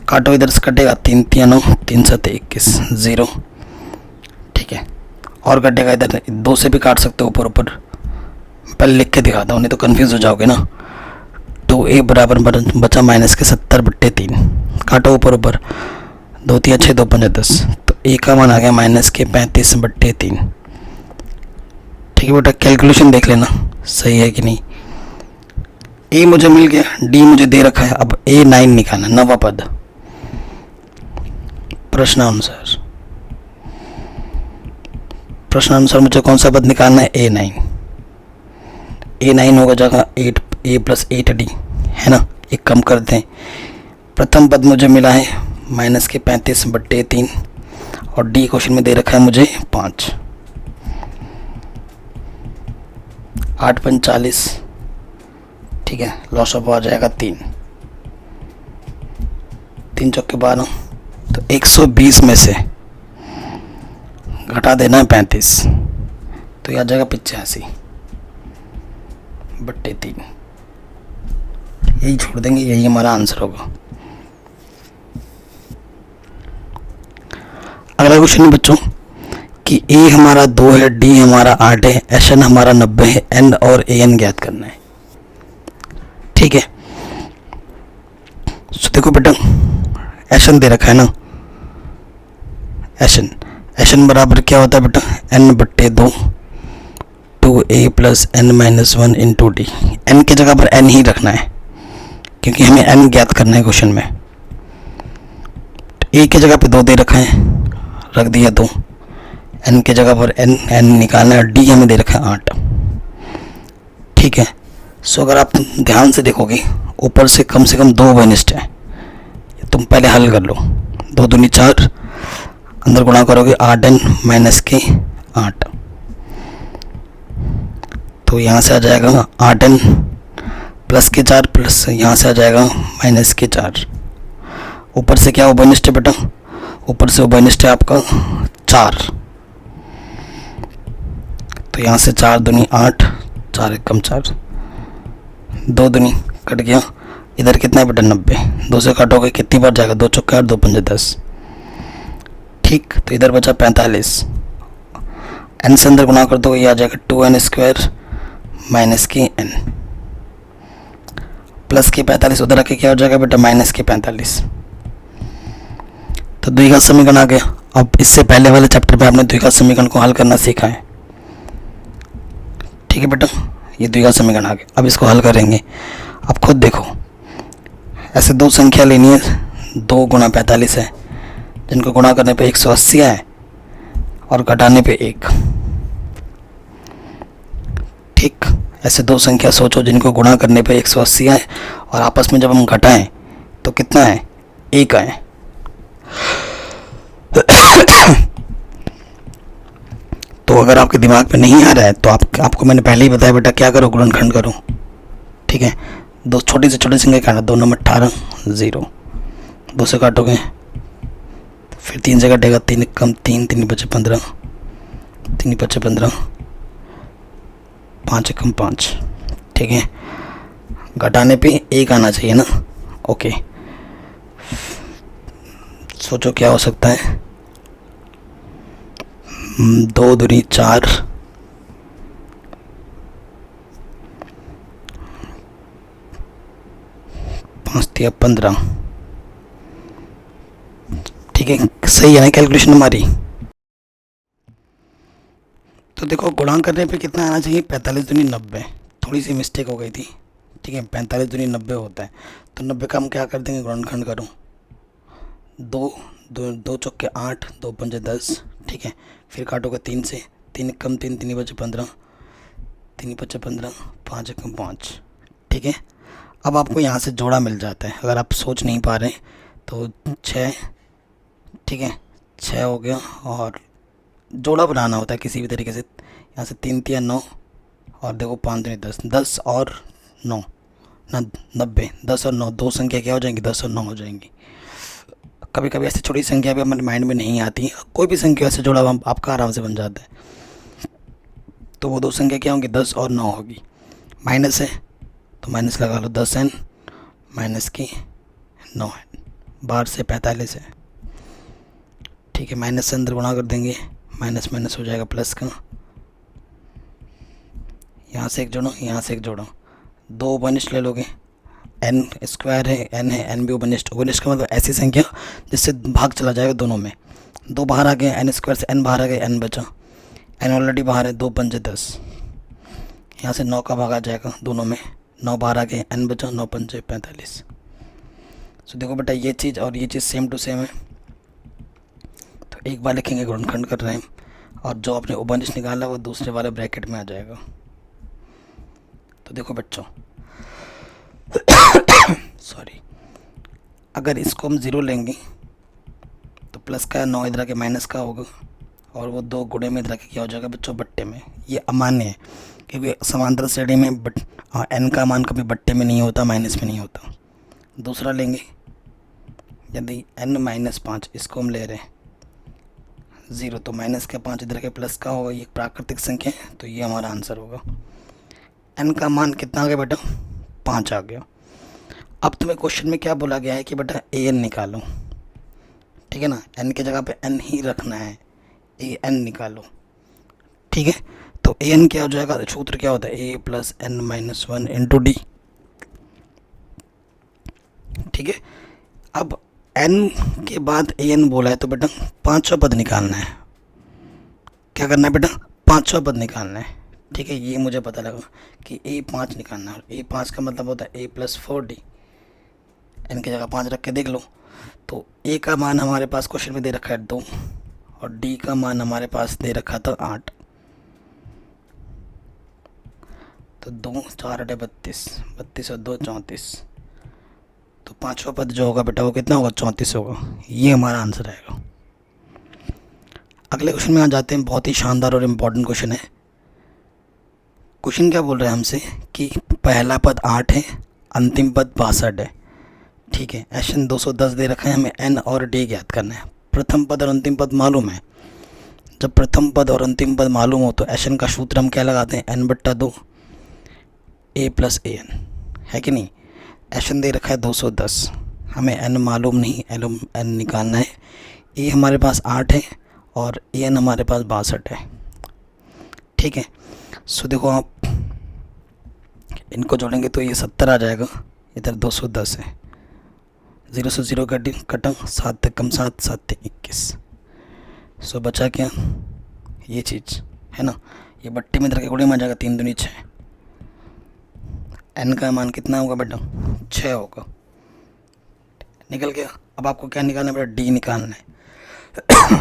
काटो, इधर से कटेगा 3 3 9 3 7 21 0। ठीक है, और कटेगा इधर, 2 से भी काट सकते हो ऊपर ऊपर, पहले लिख के दिखाता हूँ नहीं तो कंफ्यूज हो जाओगे ना। तो ए बराबर बचा माइनस के 70/3, काटो ऊपर ऊपर, 2 3 6 2 5 10, तो ए का मान आ गया माइनस के 35/3। ठीक है बेटा, कैलकुलेशन देख लेना सही है कि नहीं। ए मुझे मिल गया, डी मुझे दे रखा है, अब A9 निकालना, नवा पद प्रश्नानुसार। प्रश्नानुसार मुझे कौन सा पद निकालना है, A9। A9 होगा जगह 8A + 8D है ना, एक कम कर दें। प्रथम पद मुझे मिला है माइनस के 35/3 और डी क्वेश्चन में दे रखा है मुझे 5। 8 × 40, ठीक है, लॉस ऑफ आ जाएगा 3, 3 चौके 12, तो 120 में से घटा देना है 35, तो यह आ जाएगा 85/3। यही छोड़ देंगे, यही हमारा आंसर होगा। अगला क्वेश्चन है बच्चों कि ए हमारा 2 है, डी हमारा 8 है, एस एन हमारा 90 है, एन और ए एन ज्ञात करना है। ठीक है, तो देखो बेटा एस एन दे रखा है ना, एस एन बराबर क्या होता है बेटा, n/2 2a + n - 1 × d। n की जगह पर n ही रखना है क्योंकि हमें n ज्ञात करना है क्वेश्चन में। a की जगह पे 2 दे रखा है, रख दिया 2, n की जगह पर n निकालना है, d हमें दे रखा है 8। ठीक है, सो अगर आप ध्यान से देखोगे ऊपर से कम 2 वनिष्ठ है, तुम पहले हल कर लो। 2 दूनी 4, अंदर गुणा करोगे 8n - के 8, तो यहाँ से आ जाएगा 8n + के 4 प्लस यहाँ से आ जाएगा - के 4। ऊपर से क्या उभयनिष्ठ है बेटा, ऊपर से उभयनिष्ठ है आपका 4, तो यहाँ से 4 दूनी 8, 4 एकम 4, 2 दूनी कट गया, इधर कितना है बेटा 90, 2 से काटोगे कितनी बार जाएगा, 2 चौके 8 2 पंजे 10। ठीक, तो इधर बचा 45, n से अंदर गुणा कर दो, ये आ जाएगा 2n² - के n प्लस के 45, उधर आके क्या हो जाएगा बेटा - के 45। तो द्विघात समीकरण आ गया। अब इससे पहले वाले चैप्टर में आपने द्विघात समीकरण को हल करना सीखा है। ठीक है बेटा, ये द्विघात समीकरण आ गया, अब इसको हल करेंगे। अब खुद देखो, ऐसे 2 संख्या लेनी है, 2 × 45 है, जिनको गुणा करने पे 180 है और घटाने पे 1। ठीक, ऐसे 2 संख्या सोचो जिनको गुणा करने पे 180 है और आपस में जब हम घटाएं तो कितना है, 1 आए। तो अगर आपके दिमाग में नहीं आ रहा है तो आपको मैंने पहले ही बताया बेटा क्या करो, गुणनखंड करो। ठीक है, 2 छोटी से छोटी संख्या काटना, 2 9 18 0, 2 से काटोगे फिर 3 से कटेगा, 3 कम 3, 3 बचे 15, 3 बचे 15, 5 कम 5। ठीक है, घटाने पे 1 आना चाहिए ना। ओके, सोचो क्या हो सकता है, 2 दूनी 4, 5 तिया 15। ठीक है, सही है ना कैलकुलेशन हमारी। तो देखो गुणा करने पे कितना आना चाहिए, 45 दूनी 90, थोड़ी सी मिस्टेक हो गई थी। ठीक है, 45 दूनी 90 होता है, तो 90 का हम क्या कर देंगे, गुणनखंड करो, 2 चौके 8 2 पंजे 10। ठीक है, फिर काटोगे 3 से, 3 कम 3, 3 बचे 15, 3 बचे 15, 5 कम 5। ठीक है, अब आपको यहाँ से जोड़ा मिल जाता है, अगर आप सोच नहीं पा रहे तो 6। ठीक है, 6 हो गया, और जोड़ा बनाना होता है किसी भी तरीके से। यहाँ से 3 तिया 9 और देखो 5 दूनी 10, 10 और 9 ना 90, 10 और 9 2 संख्या क्या हो जाएंगी, 10 और 9 हो जाएंगी। कभी कभी ऐसी छोटी संख्या भी हमारे माइंड में नहीं आती, कोई भी संख्या से जोड़ा आपका आराम से बन जाता है। तो वो 2 संख्या क्या होंगी, 10 और 9 होगी। माइनस है तो माइनस लगा लो, 10n - के 9n, बाहर से 45 है। ठीक है, माइनस से अंदर गुणा कर देंगे, माइनस माइनस हो जाएगा प्लस का, यहाँ से एक जोड़ो, यहाँ से एक जोड़ो, दो उपनिष्ठ ले लोगे, एन स्क्वायर है, एन है, एन भी उपनिष्ठ, उपनिष्ठ का मतलब ऐसी संख्या जिससे भाग चला जाएगा दोनों में, दो बाहर आ गए, एन स्क्वायर से एन बाहर आ गए, एन बचा, एन ऑलरेडी बाहर है, 2 पंजे 10, यहाँ से 9 का भाग आ जाएगा दोनों में, 9 बाहर आ गए, एन बचा, 9 पंजे 45। तो देखो बेटा ये चीज़ और ये चीज़ सेम टू सेम है, तो एक बार लिखेंगे गुणनखंड कर रहे हैं, और जो आपने उपनिष्ठ निकाला वो दूसरे वाले ब्रैकेट में आ जाएगा। तो देखो बच्चों सॉरी, अगर इसको हम 0 लेंगे तो प्लस का 9 इधर के माइनस का होगा, और वो 2 गुणे में इधर के क्या हो जाएगा बच्चों, बट्टे में। ये अमान्य है क्योंकि समांतर श्रेणी में एन का मान कभी बट्टे में नहीं होता, माइनस में नहीं होता। दूसरा लेंगे, यदि n माइनस 5 इसको हम ले रहे हैं 0, तो माइनस का 5 इधर के प्लस का होगा, ये प्राकृतिक संख्या है, तो ये हमारा आंसर होगा। n का मान कितना आ गया बेटा, 5 आ गया। अब तुम्हें क्वेश्चन में क्या बोला गया है कि बेटा an निकालो, ठीक है ना, n की जगह पे n ही रखना है, an निकालो, ठीक है। तो an क्या हो जाएगा, सूत्र क्या होता है, a plus n minus 1 into D, ठीक है। अब n के बाद an बोला है तो बेटा 5वां पद निकालना है। क्या करना है बेटा, 5वां पद निकालना है, ठीक है। ये मुझे पता लगा कि a5 निकालना है, a5 का मतलब होता है a प्लस 4d, n की जगह 5 रख के देख लो। तो a का मान हमारे पास क्वेश्चन में दे रखा है 2, और d का मान हमारे पास दे रखा था 8, तो 2 4 8 32, 32 और 2 34, तो 5वां पद जो होगा बेटा वो कितना होगा, 34 होगा। ये हमारा आंसर आएगा। अगले क्वेश्चन में आ जाते हैं, बहुत ही शानदार और इम्पोर्टेंट क्वेश्चन है। क्वेश्चन क्या बोल रहे हैं हमसे कि पहला पद 8 है, अंतिम पद 62 है, ठीक है। एशन 210 दे रखा है, हमें n और d ज्ञात करना है। प्रथम पद और अंतिम पद मालूम है, जब प्रथम पद और अंतिम पद मालूम हो तो एशन का सूत्र हम क्या लगाते हैं, n/2 a plus a N, है कि नहीं। एशन दे रखा है 210, हमें n मालूम नहीं, n निकालना है। ए हमारे पास 8 है और ए एन हमारे पास 62 है, ठीक है। सो देखो आप इनको जोड़ेंगे तो ये 70 आ जाएगा, इधर 210 है, 0 से 0 कटा, 7 तक कम 7, 7 तक 21। सो बचा क्या, ये चीज़ है ना, ये बट्टे में इधर के गुणे में आ जाएगा, 3 दूनी 6, n का मान कितना होगा बेटा, 6 होगा, निकल गया। अब आपको क्या निकालना है बेटा, d निकालना है।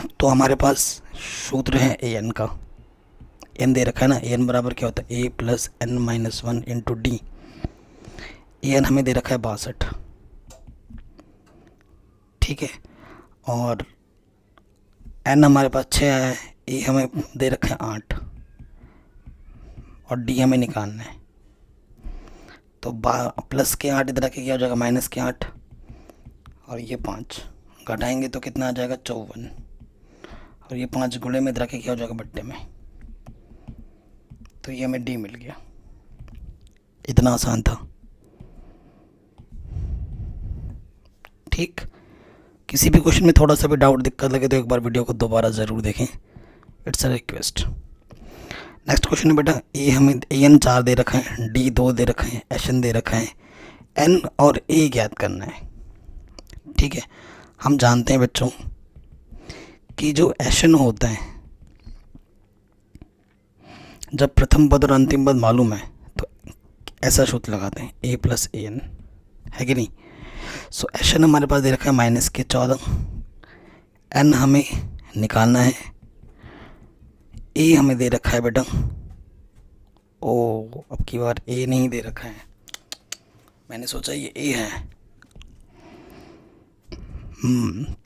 तो हमारे पास सूत्र है ए एन का, n दे रखा है ना, an बराबर क्या होता है, a plus n minus 1 into D. an हमें दे रखा है 62, ठीक है, और n हमारे पास 6 आया है, a हमें दे रखा है 8, और d हमें निकालना है। तो प्लस के 8 इधर के क्या हो जाएगा, माइनस के 8, और ये 5 घटाएंगे तो कितना आ जाएगा, 54, और ये 5 गुणे में इधर के क्या हो जाएगा, बट्टे में, तो ये हमें डी मिल गया। इतना आसान था, ठीक। किसी भी क्वेश्चन में थोड़ा सा भी डाउट दिक्कत लगे तो एक बार वीडियो को दोबारा ज़रूर देखें, it's a request. Next question है बेटा, ए हमें an 4 दे रखा है, d 2 दे रखा है, एशन दे रखा है, n और a ज्ञात करना है, ठीक है। हम जानते हैं बच्चों कि जो एशन होता है, जब प्रथम पद और अंतिम पद मालूम है तो ऐसा सूत्र लगाते हैं, a प्लस ए एन, है कि नहीं। सो एशन हमारे पास दे रखा है माइनस के 14, n हमें निकालना है, a हमें दे रखा है बेटा, ओ अब की बार a नहीं दे रखा है, मैंने सोचा ये a है।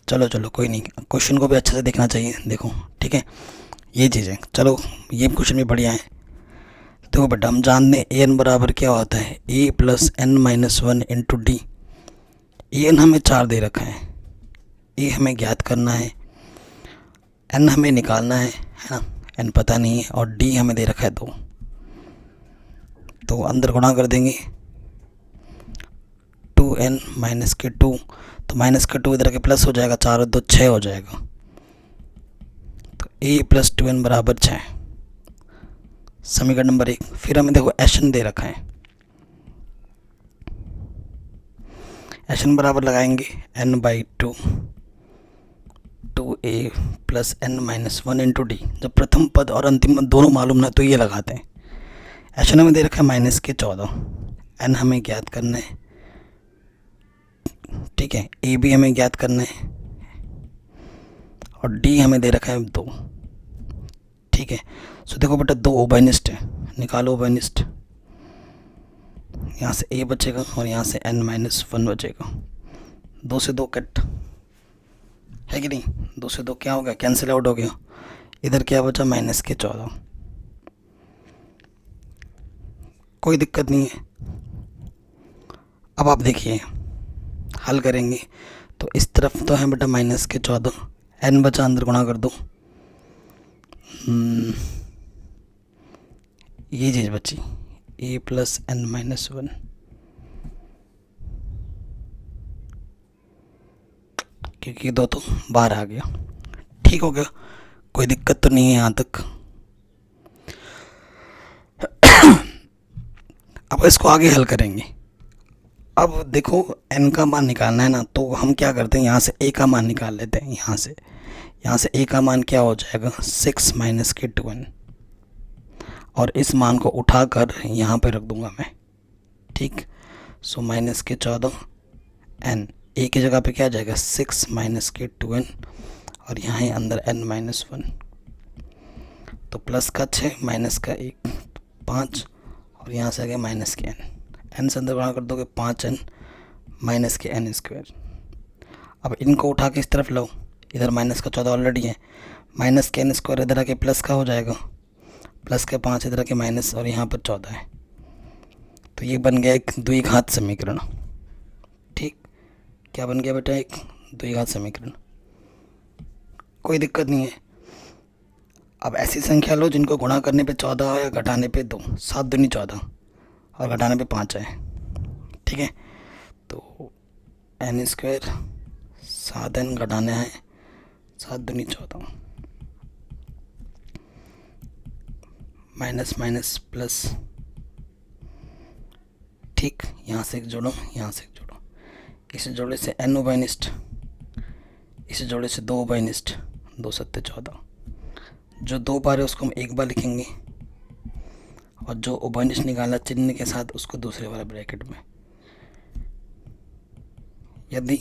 चलो चलो कोई नहीं, क्वेश्चन को भी अच्छे से देखना चाहिए, देखो ठीक है, ये चीज़ें। चलो ये क्वेश्चन भी बढ़िया है। देखो बेटा हम जानते हैं ए एन बराबर क्या होता है, A plus N minus 1 into D. A N हमें 4 दे रखा है, ए हमें ज्ञात करना है, एन हमें निकालना है ना, एन पता नहीं है, और डी हमें दे रखा है 2। तो अंदर गुणा कर देंगे, 2n माइनस के 2, तो माइनस का 2 इधर के प्लस हो जाएगा, 4 और 2 6 हो जाएगा, तो a प्लस 2n बराबर 6, समीकरण नंबर 1। फिर हमें देखो एशन दे रखा है, एशन बराबर लगाएंगे n/2 2a plus n minus 1 into D. जब प्रथम पद और अंतिम पद दोनों मालूम ना तो ये लगाते हैं। एशन हमें दे रखा है -14, n हमें ज्ञात करना है, ठीक है, ए भी हमें ज्ञात करना है और डी हमें दे रखा है 2, ठीक है। सो देखो बेटा 2 उभयनिष्ठ है, निकालो उभयनिष्ठ। यहाँ से a बचेगा और यहाँ से n-1 बचेगा। 2 से 2 कट है कि नहीं, 2 से 2 क्या हो गया, कैंसिल आउट हो गया। इधर क्या बचा -14, कोई दिक्कत नहीं है। अब आप देखिए हल करेंगे तो इस तरफ तो है बेटा -14, n बचा, अंदर गुणा कर दो, ये चीज़ बची a प्लस n-1, क्योंकि 2 तो बाहर आ गया, ठीक हो गया, कोई दिक्कत तो नहीं है यहाँ तक। अब इसको आगे हल करेंगे। अब देखो n का मान निकालना है ना, तो हम क्या करते हैं, यहाँ से a का मान निकाल लेते हैं। यहाँ से a का मान क्या हो जाएगा 6 माइनस के 2n, और इस मान को उठाकर यहाँ पे रख दूंगा मैं, ठीक। सो -14 n, a की जगह पे क्या आ जाएगा 6 माइनस के 2n, और यहाँ है अंदर n-1, तो प्लस का 6 माइनस का 1 5, और यहाँ से आ गया माइनस के n से अंदर गुणा कर दोगे 5n माइनस के n²। अब इनको उठा के इस तरफ लो, इधर -14 ऑलरेडी है, माइनस के n² इधर आके प्लस का हो जाएगा, प्लस के 5 इधर आके माइनस, और यहाँ पर 14 है, तो ये बन गया एक द्विघात समीकरण, ठीक। क्या बन गया बेटा, एक द्विघात समीकरण, कोई दिक्कत नहीं है। अब ऐसी संख्या लो जिनको गुणा करने पे 14 हो या घटाने पे 2, 7 दूनी 14 और घटाने पे 5 है, ठीक है। तो n² 7n घटाना है 7 दूनी 14, माइनस माइनस प्लस, ठीक। यहाँ से एक जोड़ो, यहाँ से एक जोड़ो, इसे जोड़े से n उभयनिष्ठ, इसे जोड़े से 2 उभयनिष्ठ, 2 7 14, जो 2 बार है उसको हम एक बार लिखेंगे, और जो उभयनिष्ठ निकाला चिन्ह के साथ उसको दूसरे वाले ब्रैकेट में। यदि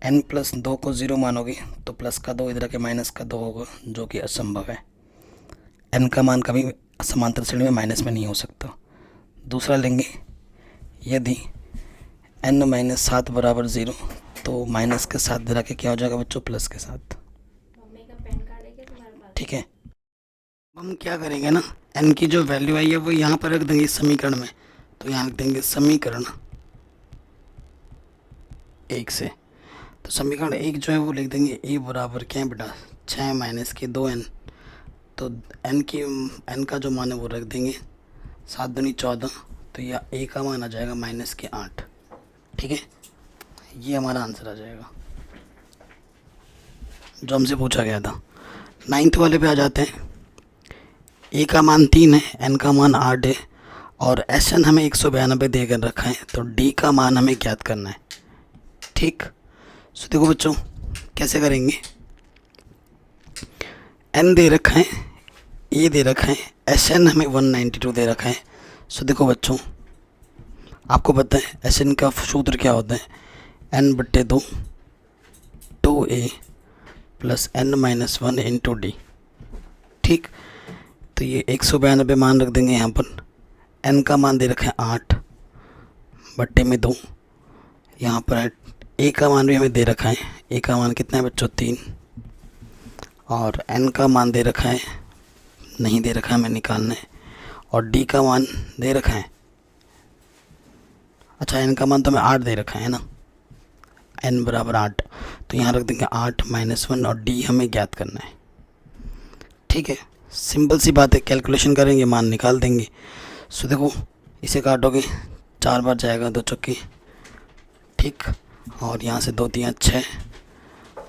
n प्लस 2 को 0 मानोगे तो प्लस का 2 इधर के माइनस का 2 होगा, जो कि असंभव है। n का मान कभी समांतर श्रेणी में माइनस में नहीं हो सकता। दूसरा लेंगे, यदि n-7 बराबर 0, तो माइनस के साथ इधर के क्या हो जाएगा बच्चों, प्लस के साथ, ठीक है। हम क्या करेंगे ना, n की जो वैल्यू आई है वो यहाँ पर रख देंगे इस समीकरण में, तो यहाँ रख देंगे समीकरण 1 से। तो समीकरण 1 जो है वो लिख देंगे a बराबर क्या है बेटा 6 माइनस के 2n, तो n का जो मान है वो रख देंगे 7 दूनी 14, तो यह a का मान आ जाएगा -8, ठीक है। ये हमारा आंसर आ जाएगा जो हमसे पूछा गया था। 9th वाले पे आ जाते हैं। a का मान 3 है, n का मान 8 है, और Sn हमें 192 देकर रखा है, तो d का मान हमें ज्ञात करना है, ठीक। सो देखो बच्चों कैसे करेंगे, n दे रखा है, a दे रखा है, Sn हमें 192 दे रखा है। सो देखो बच्चों आपको पता है Sn का सूत्र क्या होता है, n/2 2a plus n-1 into D, ठीक। तो ये 192 मान रख देंगे यहाँ पर। n का मान दे रखा है 8/2, यहाँ पर है a का मान भी हमें दे रखा है, a का मान कितना है बच्चों 3, और n का मान दे रखा है, नहीं दे रखा है, हमें निकालना है, और d का मान दे रखा है, अच्छा n का मान तो हमें 8 दे रखा है ना, n बराबर 8, तो यहाँ रख देंगे 8-1, और d हमें ज्ञात करना है, ठीक है। सिंपल सी बात है, कैलकुलेशन करेंगे मान निकाल देंगे। सो देखो इसे काटोगे 4 बार जाएगा 2 चौके, ठीक, और यहाँ से 2 3 6,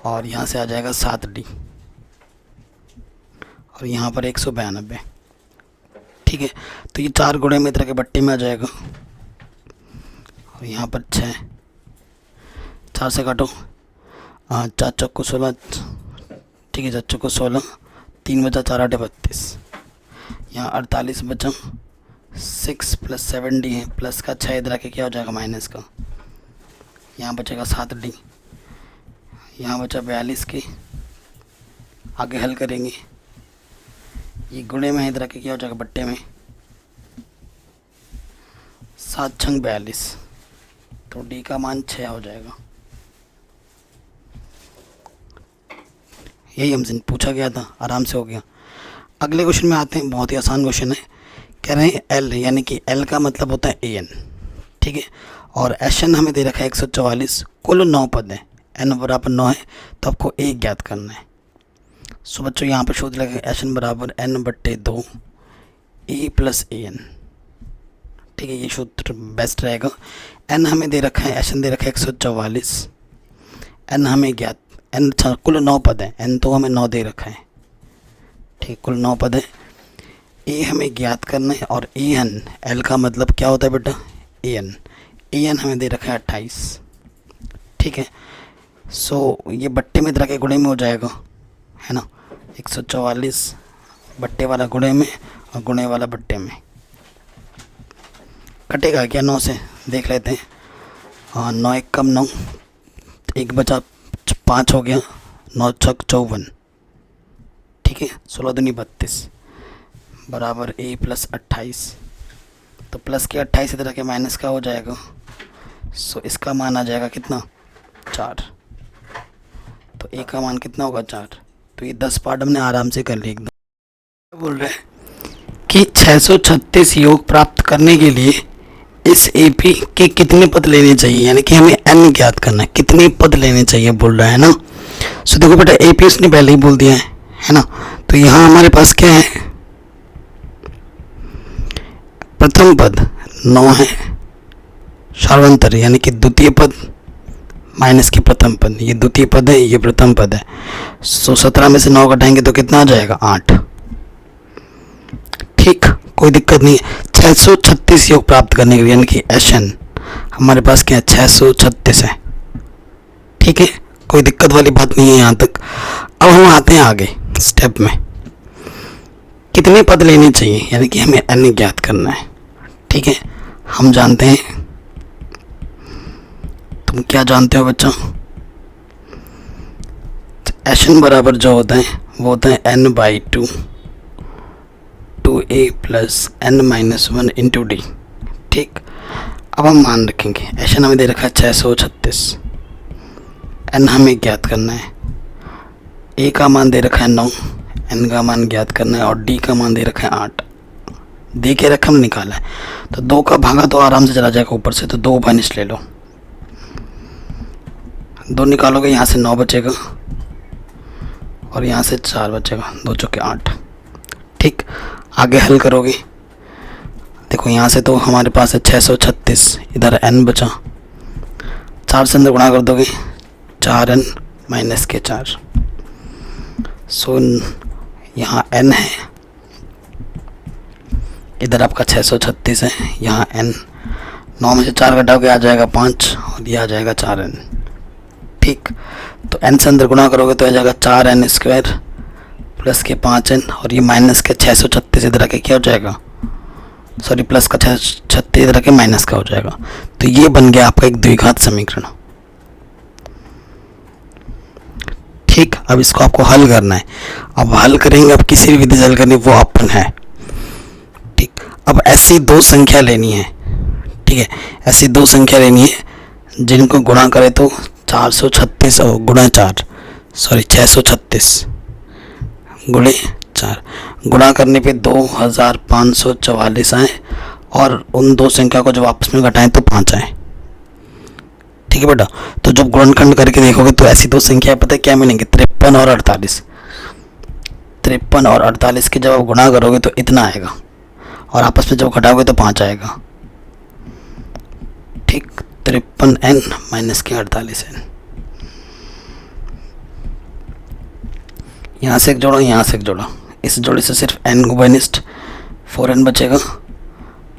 और यहाँ से आ जाएगा 7d, और यहाँ पर 192। ठीक है, तो ये 4 गुणे में तरह के बट्टे में आ जाएगा। और यहाँ पर 6, 4 से काटो, 4 चौको 16, ठीक है, 4 चौको 16, 3 बचा, 4 8 32, यहाँ 48 बचा, 6 + 7D है, प्लस का 6 इधर आके क्या हो जाएगा माइनस का, यहाँ बचेगा 7D, यहाँ बचा 42 के, आगे हल करेंगे, ये गुणे में इधर आके क्या हो जाएगा बट्टे में, 7 छंग 42, तो डी का मान 6 हो जाएगा। यही हमसे पूछा गया था, आराम से हो गया। अगले क्वेश्चन में आते हैं, बहुत ही आसान क्वेश्चन है। कह रहे हैं एल, यानी कि एल का मतलब होता है ए एन, ठीक है, और एस एन हमें दे रखा है 144, कुल 9 पद है, एन बराबर 9 है, तो आपको एक ज्ञात करना है। सो बच्चों यहाँ पर सूत्र लगेगा एस एन बराबर n/2 A plus a N, ठीक है, ये सूत्र बेस्ट रहेगा। एन हमें दे रखा है, एस एन दे रखा है 144, एन हमें ज्ञात, एन कुल 9 पद है, एन तो हमें 9 दे रखा है, ठीक, कुल 9 पद है। ए हमें ज्ञात करना है, और ए एन, एल का मतलब क्या होता है बेटा ए एन हमें दे रखा है 28, ठीक है। सो ये बट्टे में तरह के गुणे में हो जाएगा, है ना, 144 बट्टे वाला गुणे में और गुणे वाला बट्टे में, कटेगा क्या 9 से, देख लेते हैं। हाँ, 9 1 कम 9, 1 बचा 5 हो गया, 9 छक 54, ठीक है, 16 दूनी 32 बराबर ए प्लस 28, तो प्लस के 28 इधर के माइनस का हो जाएगा। सो इसका मान आ जाएगा कितना 4, तो ए का मान कितना होगा 4। तो ये 10 पार्ट हमने आराम से कर लिया एकदम। बोल रहे हैं कि 636 योग प्राप्त करने के लिए इस एपी के कितने पद लेने चाहिए, यानी कि हमें एन ज्ञात करना है, कितने पद लेने चाहिए बोल रहा है ना। सो देखो बेटा एपी उसने पहले ही बोल दिया है ना, तो यहाँ हमारे पास क्या है, प्रथम पद 9 है, सार्वंतर यानी कि द्वितीय पद माइनस के प्रथम पद, ये द्वितीय पद है, ये प्रथम पद है। सो 17 में से 9 घटाएंगे तो कितना आ जाएगा 8, ठीक, कोई दिक्कत नहीं है। 636 योग प्राप्त करने के लिए, यानी कि एशन हमारे पास क्या है 636 है, ठीक है, कोई दिक्कत वाली बात नहीं है यहाँ तक। अब हम आते हैं आगे स्टेप में, कितने पद लेने चाहिए, यानी कि हमें एन ज्ञात करना है, ठीक है। हम जानते हैं, तुम क्या जानते हो बच्चों, एशन बराबर जो होता है वो होता है n/2 2a plus n-1 into D, ठीक। अब हम मान रखेंगे एशन हमें दे रखा है 636, एन हमें ज्ञात करना है, ए का मान दे रखा है 9, एन का मान ज्ञात करना है, और डी का मान दे रखा है 8, दे के रकम निकाला है। तो 2 का भागा तो आराम से चला जाएगा ऊपर से, तो 2 माइनस ले लो, 2 निकालोगे यहाँ से 9 बचेगा, और यहाँ से 4 बचेगा, 2 चौके 8, ठीक। आगे हल करोगे, देखो यहाँ से तो हमारे पास है 636, इधर n बचा, 4 से अंदर गुणा कर दोगे 4n माइनस के 4। सो यहाँ n है, इधर आपका 636 है, यहाँ n, 9 में से 4 घटाओगे आ जाएगा 5, और ये आ जाएगा 4n, ठीक। तो n से अंदर गुणा करोगे तो आ जाएगा 4n² प्लस के 5n, और ये माइनस के 636 इधर आके क्या हो जाएगा, सॉरी प्लस का 36 इधर आके माइनस का हो जाएगा। तो ये बन गया आपका एक द्विघात समीकरण, ठीक। अब इसको आपको हल करना है, अब हल करेंगे, अब किसी भी विधि से हल करनी वो अपन है, ठीक। अब ऐसी 2 संख्या लेनी है, ठीक है, ऐसी 2 संख्या लेनी है जिनको गुणा करें तो 436 और गुणा 4, सॉरी 636 गुणे 4, गुणा करने पे 2544 आए, और उन 2 संख्या को जब आपस में घटाएं तो 5 आए, ठीक है बेटा। तो जब गुणनखंड करके देखोगे तो ऐसी 2 संख्या पता है क्या मिलेंगे, 53 और 48, 53 और 48 के जब आप गुणा करोगे तो इतना आएगा, और आपस में जब घटाओगे तो 5 आएगा, ठीक। 53n माइनस के 48n, यहाँ से एक जोड़ो, यहाँ से एक जोड़ो, इस जोड़ी से सिर्फ n ओवनिस्ट 4n बचेगा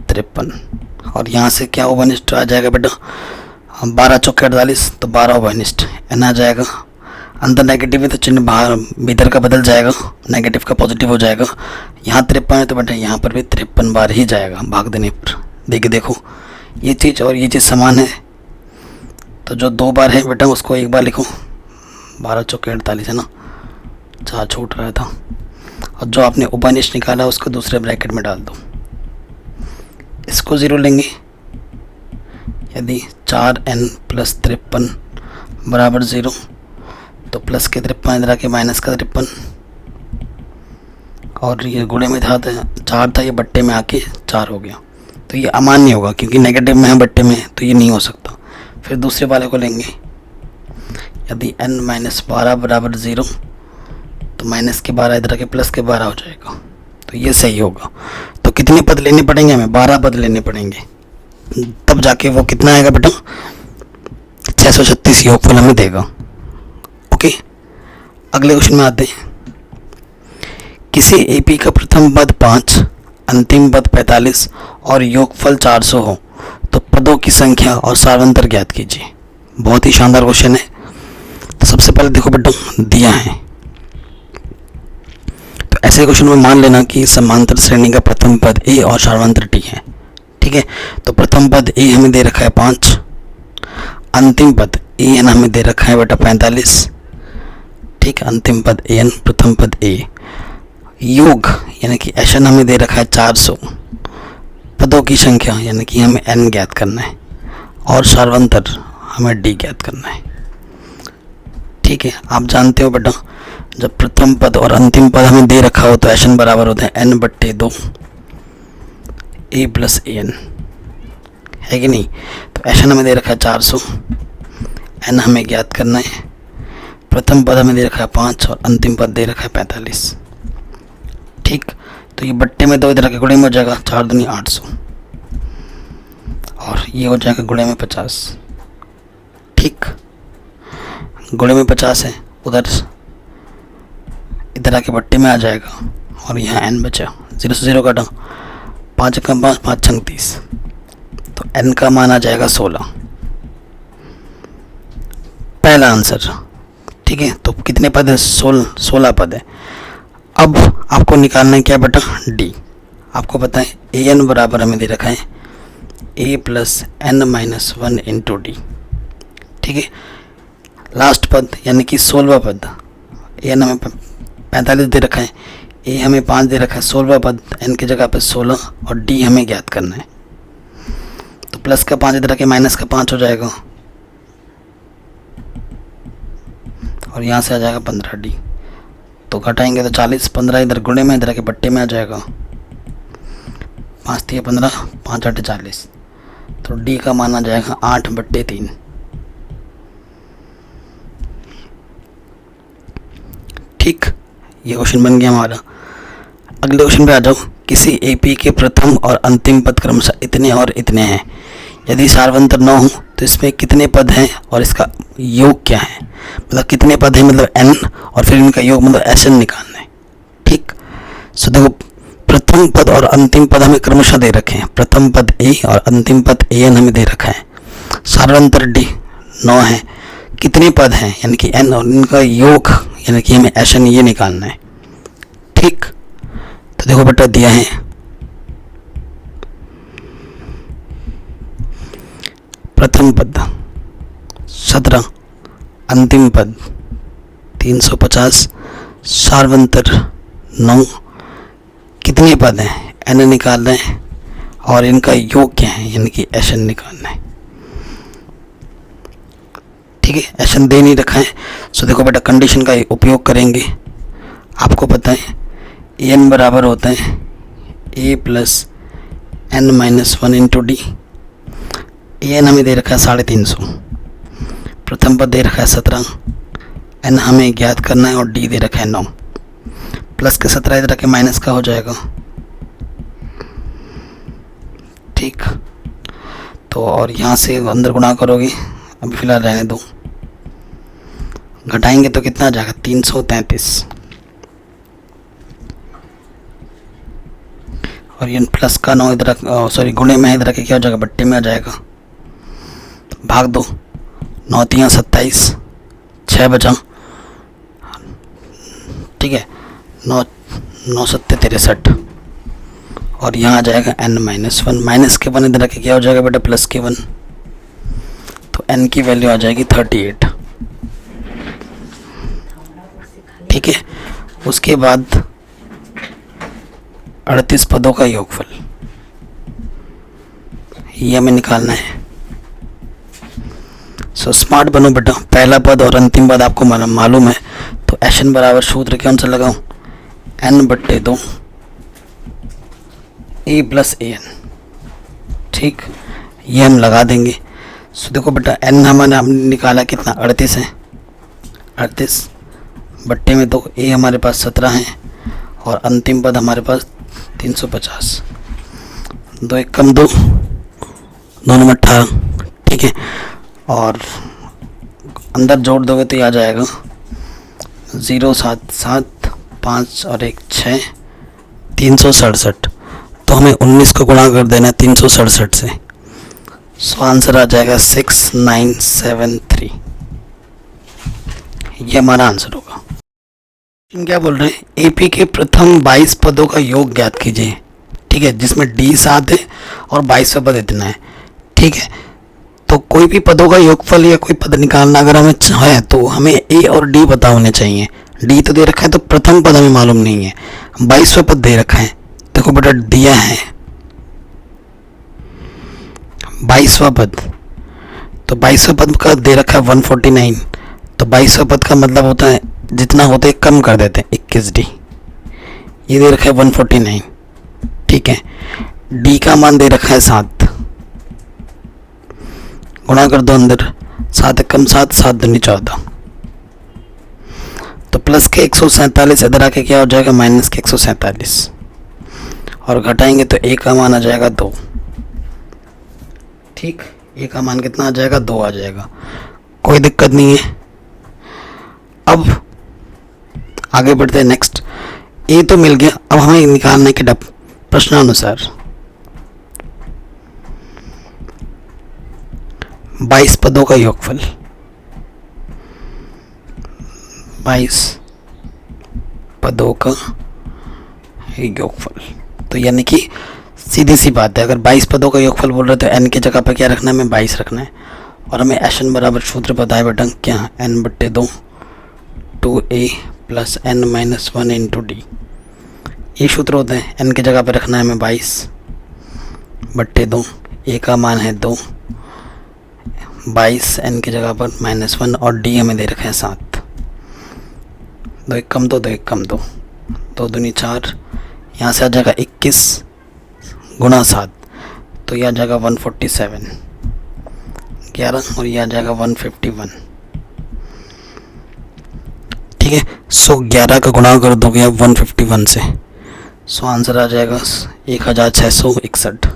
53, और यहाँ से क्या ओवनिस्ट आ जाएगा बेटा, 12 चौके 48, तो 12 ओवनिस्ट n आ जाएगा। अंदर नेगेटिव है तो चिन्ह बाहर भीतर का बदल जाएगा, नेगेटिव का पॉजिटिव हो जाएगा। यहाँ 53 है तो बेटा यहाँ पर भी 53 बार ही जाएगा भाग देने पर। देखो ये चीज़ और ये चीज़ समान है, तो जो 2 बार है बेटा उसको 1 बार लिखो, 12 चौके 48 है ना, 4 छूट रहा था, और जो आपने ओवनिस्ट निकाला उसको दूसरे ब्रैकेट में डाल दो। इसको 0 लेंगे, यदि 4n + 53 बराबर 0, तो प्लस के 53 इधर आके माइनस का 53, और ये गुणे में था 4 था, ये बट्टे में आके 4 हो गया, तो ये अमान्य होगा क्योंकि नेगेटिव में है बट्टे में, तो ये नहीं हो सकता। फिर दूसरे वाले को लेंगे, यदि n - 12 बराबर 0, तो माइनस के 12 इधर आके प्लस के 12 हो जाएगा, तो ये सही होगा। तो कितने पद लेने पड़ेंगे हमें, 12 पद लेने पड़ेंगे, तब जाके वो कितना आएगा बेटा, 636 योगफल हमें देगा। ओके, अगले क्वेश्चन में आते हैं। किसी एपी का प्रथम पद 5, अंतिम पद 45 और योगफल 400 हो तो पदों की संख्या और सारवंतर ज्ञात कीजिए। बहुत ही शानदार क्वेश्चन है। तो सबसे पहले देखो बेटा दिया है, तो ऐसे क्वेश्चन में मान लेना कि समांतर श्रेणी का प्रथम पद ए और सारवंतर टी है। ठीक है, तो प्रथम पद ए हमें दे रखा है 5, अंतिम पद ए एन हमें दे रखा है बेटा 45। ठीक है, अंतिम पद ए एन, प्रथम पद ए, योग यानी कि एशन हमें दे रखा है 400, पदों की संख्या यानी कि हमें n ज्ञात करना है, और सारवंतर हमें d ज्ञात करना है। ठीक है, आप जानते हो बेटा जब प्रथम पद और अंतिम पद हमें दे रखा हो तो एशन बराबर होता है n/2 a + an, है कि नहीं। तो एशन हमें दे रखा है 400, n हमें ज्ञात करना है, प्रथम पद हमें दे रखा है 5 और अंतिम पद दे रखा है 45। ठीक, तो ये बट्टे में 2 इधर के गुणे में हो जाएगा, 4 दूनी 800, और ये हो जाएगा गुणे में 50। ठीक, गुणे में 50 है, उधर इधर आके बट्टे में आ जाएगा, और यहाँ n बचा, 0 से 0 काटा, 5 का 5, 5 छंग 30, तो n का मान आ जाएगा 16, पहला आंसर। ठीक है, तो कितने पद है, 16 पद है। अब आपको निकालना है क्या बेटा, d। आपको पता है ए एन बराबर हमें दे रखा है a + n - 1 × d। ठीक है, लास्ट पद यानी कि 16वां पद, ए एन हमें 45 दे रखा है, ए हमें 5 दे रखा है, 16वां पद n की जगह पे 16 और d हमें ज्ञात करना है। तो प्लस का 5 इधर आके माइनस का 5 हो जाएगा, और यहाँ से आ जाएगा 15d। तो घटाएंगे तो 40, 15 इधर गुणे में इधर के बट्टे में आ जाएगा, 5 × 15, 5 × 8 40, तो d का मान आ जाएगा 8/3। ठीक, ये क्वेश्चन बन गया हमारा। अगले क्वेश्चन पे आ जाओ। किसी एपी के प्रथम और अंतिम पद क्रमशः इतने और इतने हैं, यदि सारवंतर 9 हो तो इसमें कितने पद हैं और इसका योग क्या है, मतलब कितने पद हैं मतलब n, और फिर इनका योग मतलब Sn निकालना है। ठीक, सो देखो प्रथम पद और अंतिम पद हमें क्रमशः दे रखे हैं, प्रथम पद a और अंतिम पद an हमें दे रखा है, सारवंतर d 9 है, कितने पद हैं यानी कि n, और इनका योग यानी कि हमें Sn ये निकालना है। ठीक, तो देखो बेटा दिया है प्रथम पद 17, अंतिम पद 350, सारवंतर 9, कितने पद हैं n निकालना है, और इनका योग क्या है यानी कि Sn निकालना है। ठीक है, Sn दे नहीं रखा है, सो देखो बेटा कंडीशन का उपयोग करेंगे। आपको पता है n बराबर होता है a + n - 1 × d। an हमें दे रखा है 350, प्रथम पद दे रखा है 17, n हमें ज्ञात करना है, और d दे रखा है 9, प्लस के 17 इधर के माइनस का हो जाएगा। ठीक, तो और यहाँ से अंदर गुणा करोगे, अभी फिलहाल रहने दो, घटाएंगे तो कितना आ जाएगा 333। और ये प्लस का 9 इधर सॉरी गुणे में इधर के क्या हो जाएगा, बट्टे में आ जाएगा, भाग दो, 9 3 27, 6 बचा, ठीक है, 9 9 7 63, और यहाँ आ जाएगा n-1, माइनस के 1 इधर के क्या हो जाएगा बेटा, प्लस के 1, तो n की वैल्यू आ जाएगी 38, ठीक है। उसके बाद 38 पदों का योगफल ये हमें निकालना है। सो स्मार्ट बनो बेटा, पहला पद और अंतिम पद आपको मालूम है, तो एन बराबर सूत्र कौन सा लगाऊं, n/2 a + an, ठीक, ये हम लगा देंगे। सो देखो बेटा n हमने निकाला कितना, 38 है, 38 बट्टे में 2, a हमारे पास 17 है, और अंतिम पद हमारे पास 350, 2 1 कम 2, दोनों में 18, ठीक है, और अंदर जोड़ दोगे तो ये आ जाएगा 0 7 7 5 और 1 6, 367, तो हमें 19 को गुणा कर देना है 367 से, सो आंसर आ जाएगा 6973, ये हमारा आंसर होगा। क्या बोल रहे हैं, एपी के प्रथम 22 पदों का योग ज्ञात कीजिए, ठीक है, जिसमें डी 7 है और 22वां पद इतना है, ठीक है। तो कोई भी पदों का योगफल या कोई पद निकालना अगर हमें चाहे तो हमें ए और डी पता होने चाहिए। डी तो दे रखा है, तो प्रथम पद हमें मालूम नहीं है, 22वां पद दे रखा है, देखो बेटा दिया है 22वां पद, तो 22वां पद का दे रखा है 149, तो 22वां पद का मतलब होता है जितना होता है कम कर देते हैं 21D, ये दे रखा है 149, ठीक है। डी का मान दे रखा है 7, गुणा कर दो अंदर, 7 कम 7, 7 दूनी 14, तो प्लस के 147 इधर आके क्या हो जाएगा, माइनस के 147, और घटाएंगे तो ए का मान आ जाएगा 2, ठीक, ए का मान कितना आ जाएगा, 2 आ जाएगा, कोई दिक्कत नहीं है। अब आगे बढ़ते हैं, नेक्स्ट ए तो मिल गया, अब हमें निकालने के प्रश्नानुसार 22 पदों का योगफल, 22 पदों का योगफल, तो यानी कि सीधी सी बात है, अगर 22 पदों का योगफल बोल रहे तो n की जगह पर क्या रखना है, हमें 22 रखना है, और हमें एन बराबर सूत्र पता है बेटा, क्या, n/2 2a + n-1 × d, ये सूत्र होते हैं। n की जगह पर रखना है हमें 22/2, a का मान है 2, 22 n की जगह पर -1, और d हमें दे रखा है 7, 2 1 कम 2, 2 1 कम 2, 2 दूनी 4, यहाँ से आ जाएगा 21 गुणा 7, तो यह आ जाएगा 147, 11, और यह आ जाएगा 151, ठीक है। सो 11 का गुणा कर दोगे आप 151 से, सो आंसर आ जाएगा 1661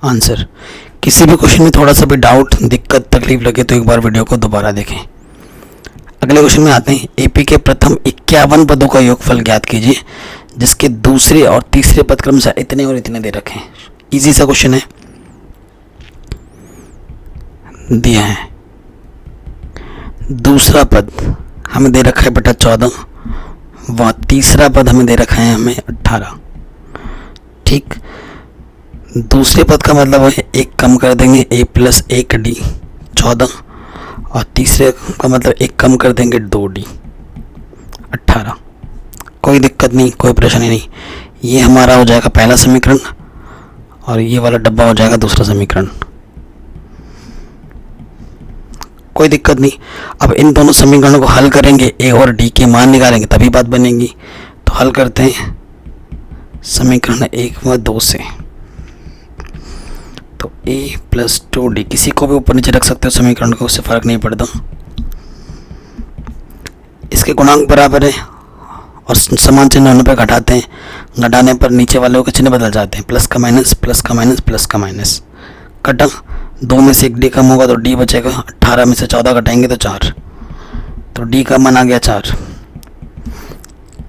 आंसर। किसी भी क्वेश्चन में थोड़ा सा भी डाउट, दिक्कत, तकलीफ लगे तो एक बार वीडियो को दोबारा देखें। अगले क्वेश्चन में आते हैं, एपी के प्रथम 51 पदों का योगफल ज्ञात कीजिए जिसके दूसरे और तीसरे पद क्रमशः इतने और इतने दे रखे हैं। इजी सा क्वेश्चन है, दिया है दूसरा पद हमें दे रखा है बेटा 14, व तीसरा पद हमें दे रखा है हमें 18, ठीक। दूसरे पद का मतलब है एक कम कर देंगे a + 1d 14, और तीसरे का मतलब एक कम कर देंगे 2d 18, कोई दिक्कत नहीं, कोई परेशानी नहीं, ये हमारा हो जाएगा पहला समीकरण, और ये वाला डब्बा हो जाएगा दूसरा समीकरण, कोई दिक्कत नहीं। अब इन दोनों समीकरणों को हल करेंगे, ए और डी के मान निकालेंगे तभी बात बनेगी। तो हल करते हैं समीकरण 1 व 2 से, तो a + 2d, किसी को भी ऊपर नीचे रख सकते हो समीकरण को, उससे फर्क नहीं पड़ता। इसके गुणांक बराबर है और समान चिन्ह होने पर घटाते हैं, घटाने पर नीचे वाले के चिन्ह बदल जाते हैं, प्लस का माइनस, प्लस का माइनस, प्लस का माइनस, कटा 2 में से 1 डी कम होगा तो डी बचेगा, 18 में से 14 घटाएंगे तो 4, तो डी का मान आ गया 4।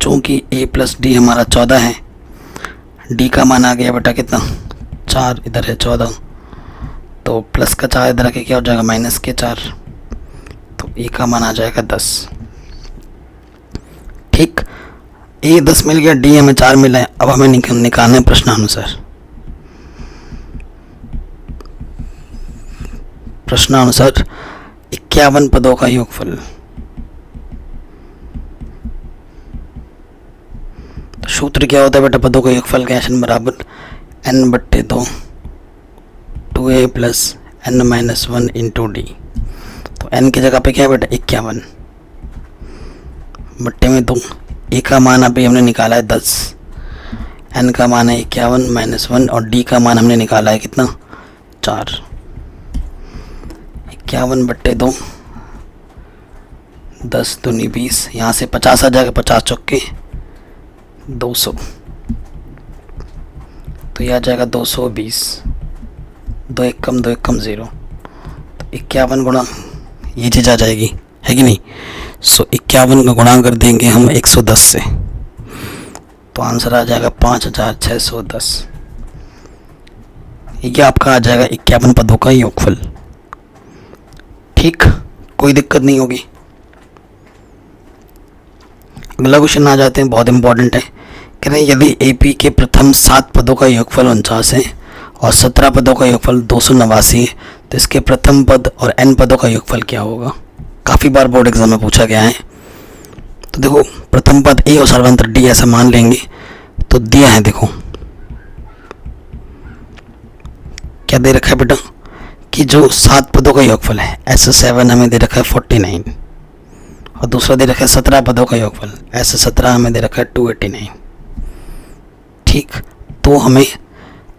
चूँकि a प्लस डी हमारा 14 है, d का मान आ गया बेटा कितना 4, इधर है 14, तो प्लस का 4 इधर आके क्या हो जाएगा माइनस के 4, तो a का मान आ जाएगा 10। ठीक, a 10 मिल गया, d हमें 4 मिला है। अब हमें निकालना है प्रश्नानुसार। प्रश्नानुसार 51 पदों का योगफल। तो सूत्र क्या होता है बेटा पदों का योगफल का, n बराबर n/2 2a plus n-1 into D. तो n की जगह पे क्या है बेटा 51 बट्टे में 2, a का मान अभी हमने निकाला है 10, n का मान है 51 - 1 और d का मान हमने निकाला है कितना 4। 51/2 10 दूनी 20, यहाँ से 50 आ जाएगा, 50 चौके 200, तो यह आ जाएगा 220, 2 एक कम 0, तो 51 गुणा ये चीज़ आ जाएगी, है कि नहीं। सो 51 का गुणा कर देंगे हम 110 से, तो आंसर आ जाएगा 5610। ये आपका आ जाएगा 51 पदों का योगफल। ठीक, कोई दिक्कत नहीं होगी। अगला क्वेश्चन आ जाते हैं, बहुत इंपॉर्टेंट है। कह रहे हैं यदि एपी के प्रथम 7 पदों का योगफल 49 है और 17 पदों का योगफल 289 है, तो इसके प्रथम पद और n पदों का योगफल क्या होगा। काफ़ी बार बोर्ड एग्जाम में पूछा गया है। तो देखो प्रथम पद a और सर्वांतर d ऐसा मान लेंगे, तो दिया है, देखो क्या दे रखा है बेटा कि जो 7 पदों का योगफल है S7 हमें दे रखा है 49 और दूसरा दे रखा है 17 पदों का योगफल S17 हमें दे रखा है 289। ठीक, तो हमें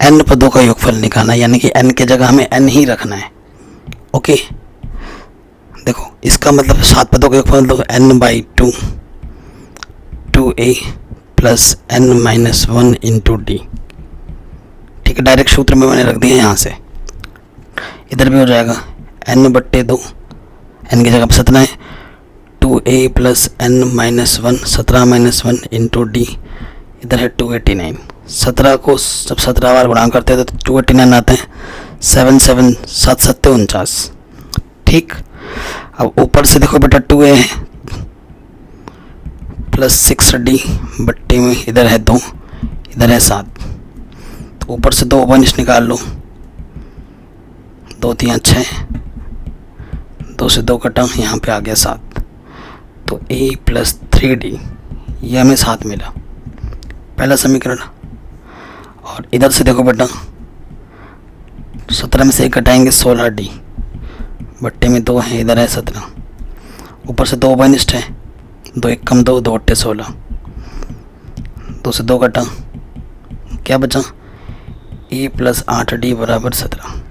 n पदों का योगफल निकालना है, यानी कि n की जगह हमें n ही रखना है। ओके, देखो इसका मतलब 7 पदों का योगफल तो n/2 2a plus n-1 into D. ठीक है, डायरेक्ट सूत्र में मैंने रख दिया यहाँ से, इधर भी हो जाएगा n/2, n की जगह पर 17 है, 2a plus n-1 17 - 1 into D, इधर है 289। 17 को जब 17 बार गुणा करते हैं तो 289 आते हैं, 7 7 7 7 49। ठीक, अब ऊपर से देखो बेटा 2a है प्लस 6d बट्टे में इधर है 2, इधर है 7, तो ऊपर से 2 वंश निकाल लो, 2 3 6, 2 से 2 कटा, यहाँ पे आ गया 7, तो a प्लस 3d ये हमें 7 मिला, पहला समीकरण। और इधर से देखो बेटा 17 में से 1 घटाएंगे 16d बट्टे में 2 है, इधर है 17, ऊपर से 2 वनिष्ठ है, 2 एक कम 2 2 अट्ठे 16, 2 से 2 घटा, क्या बचा a प्लस 8d बराबर 17।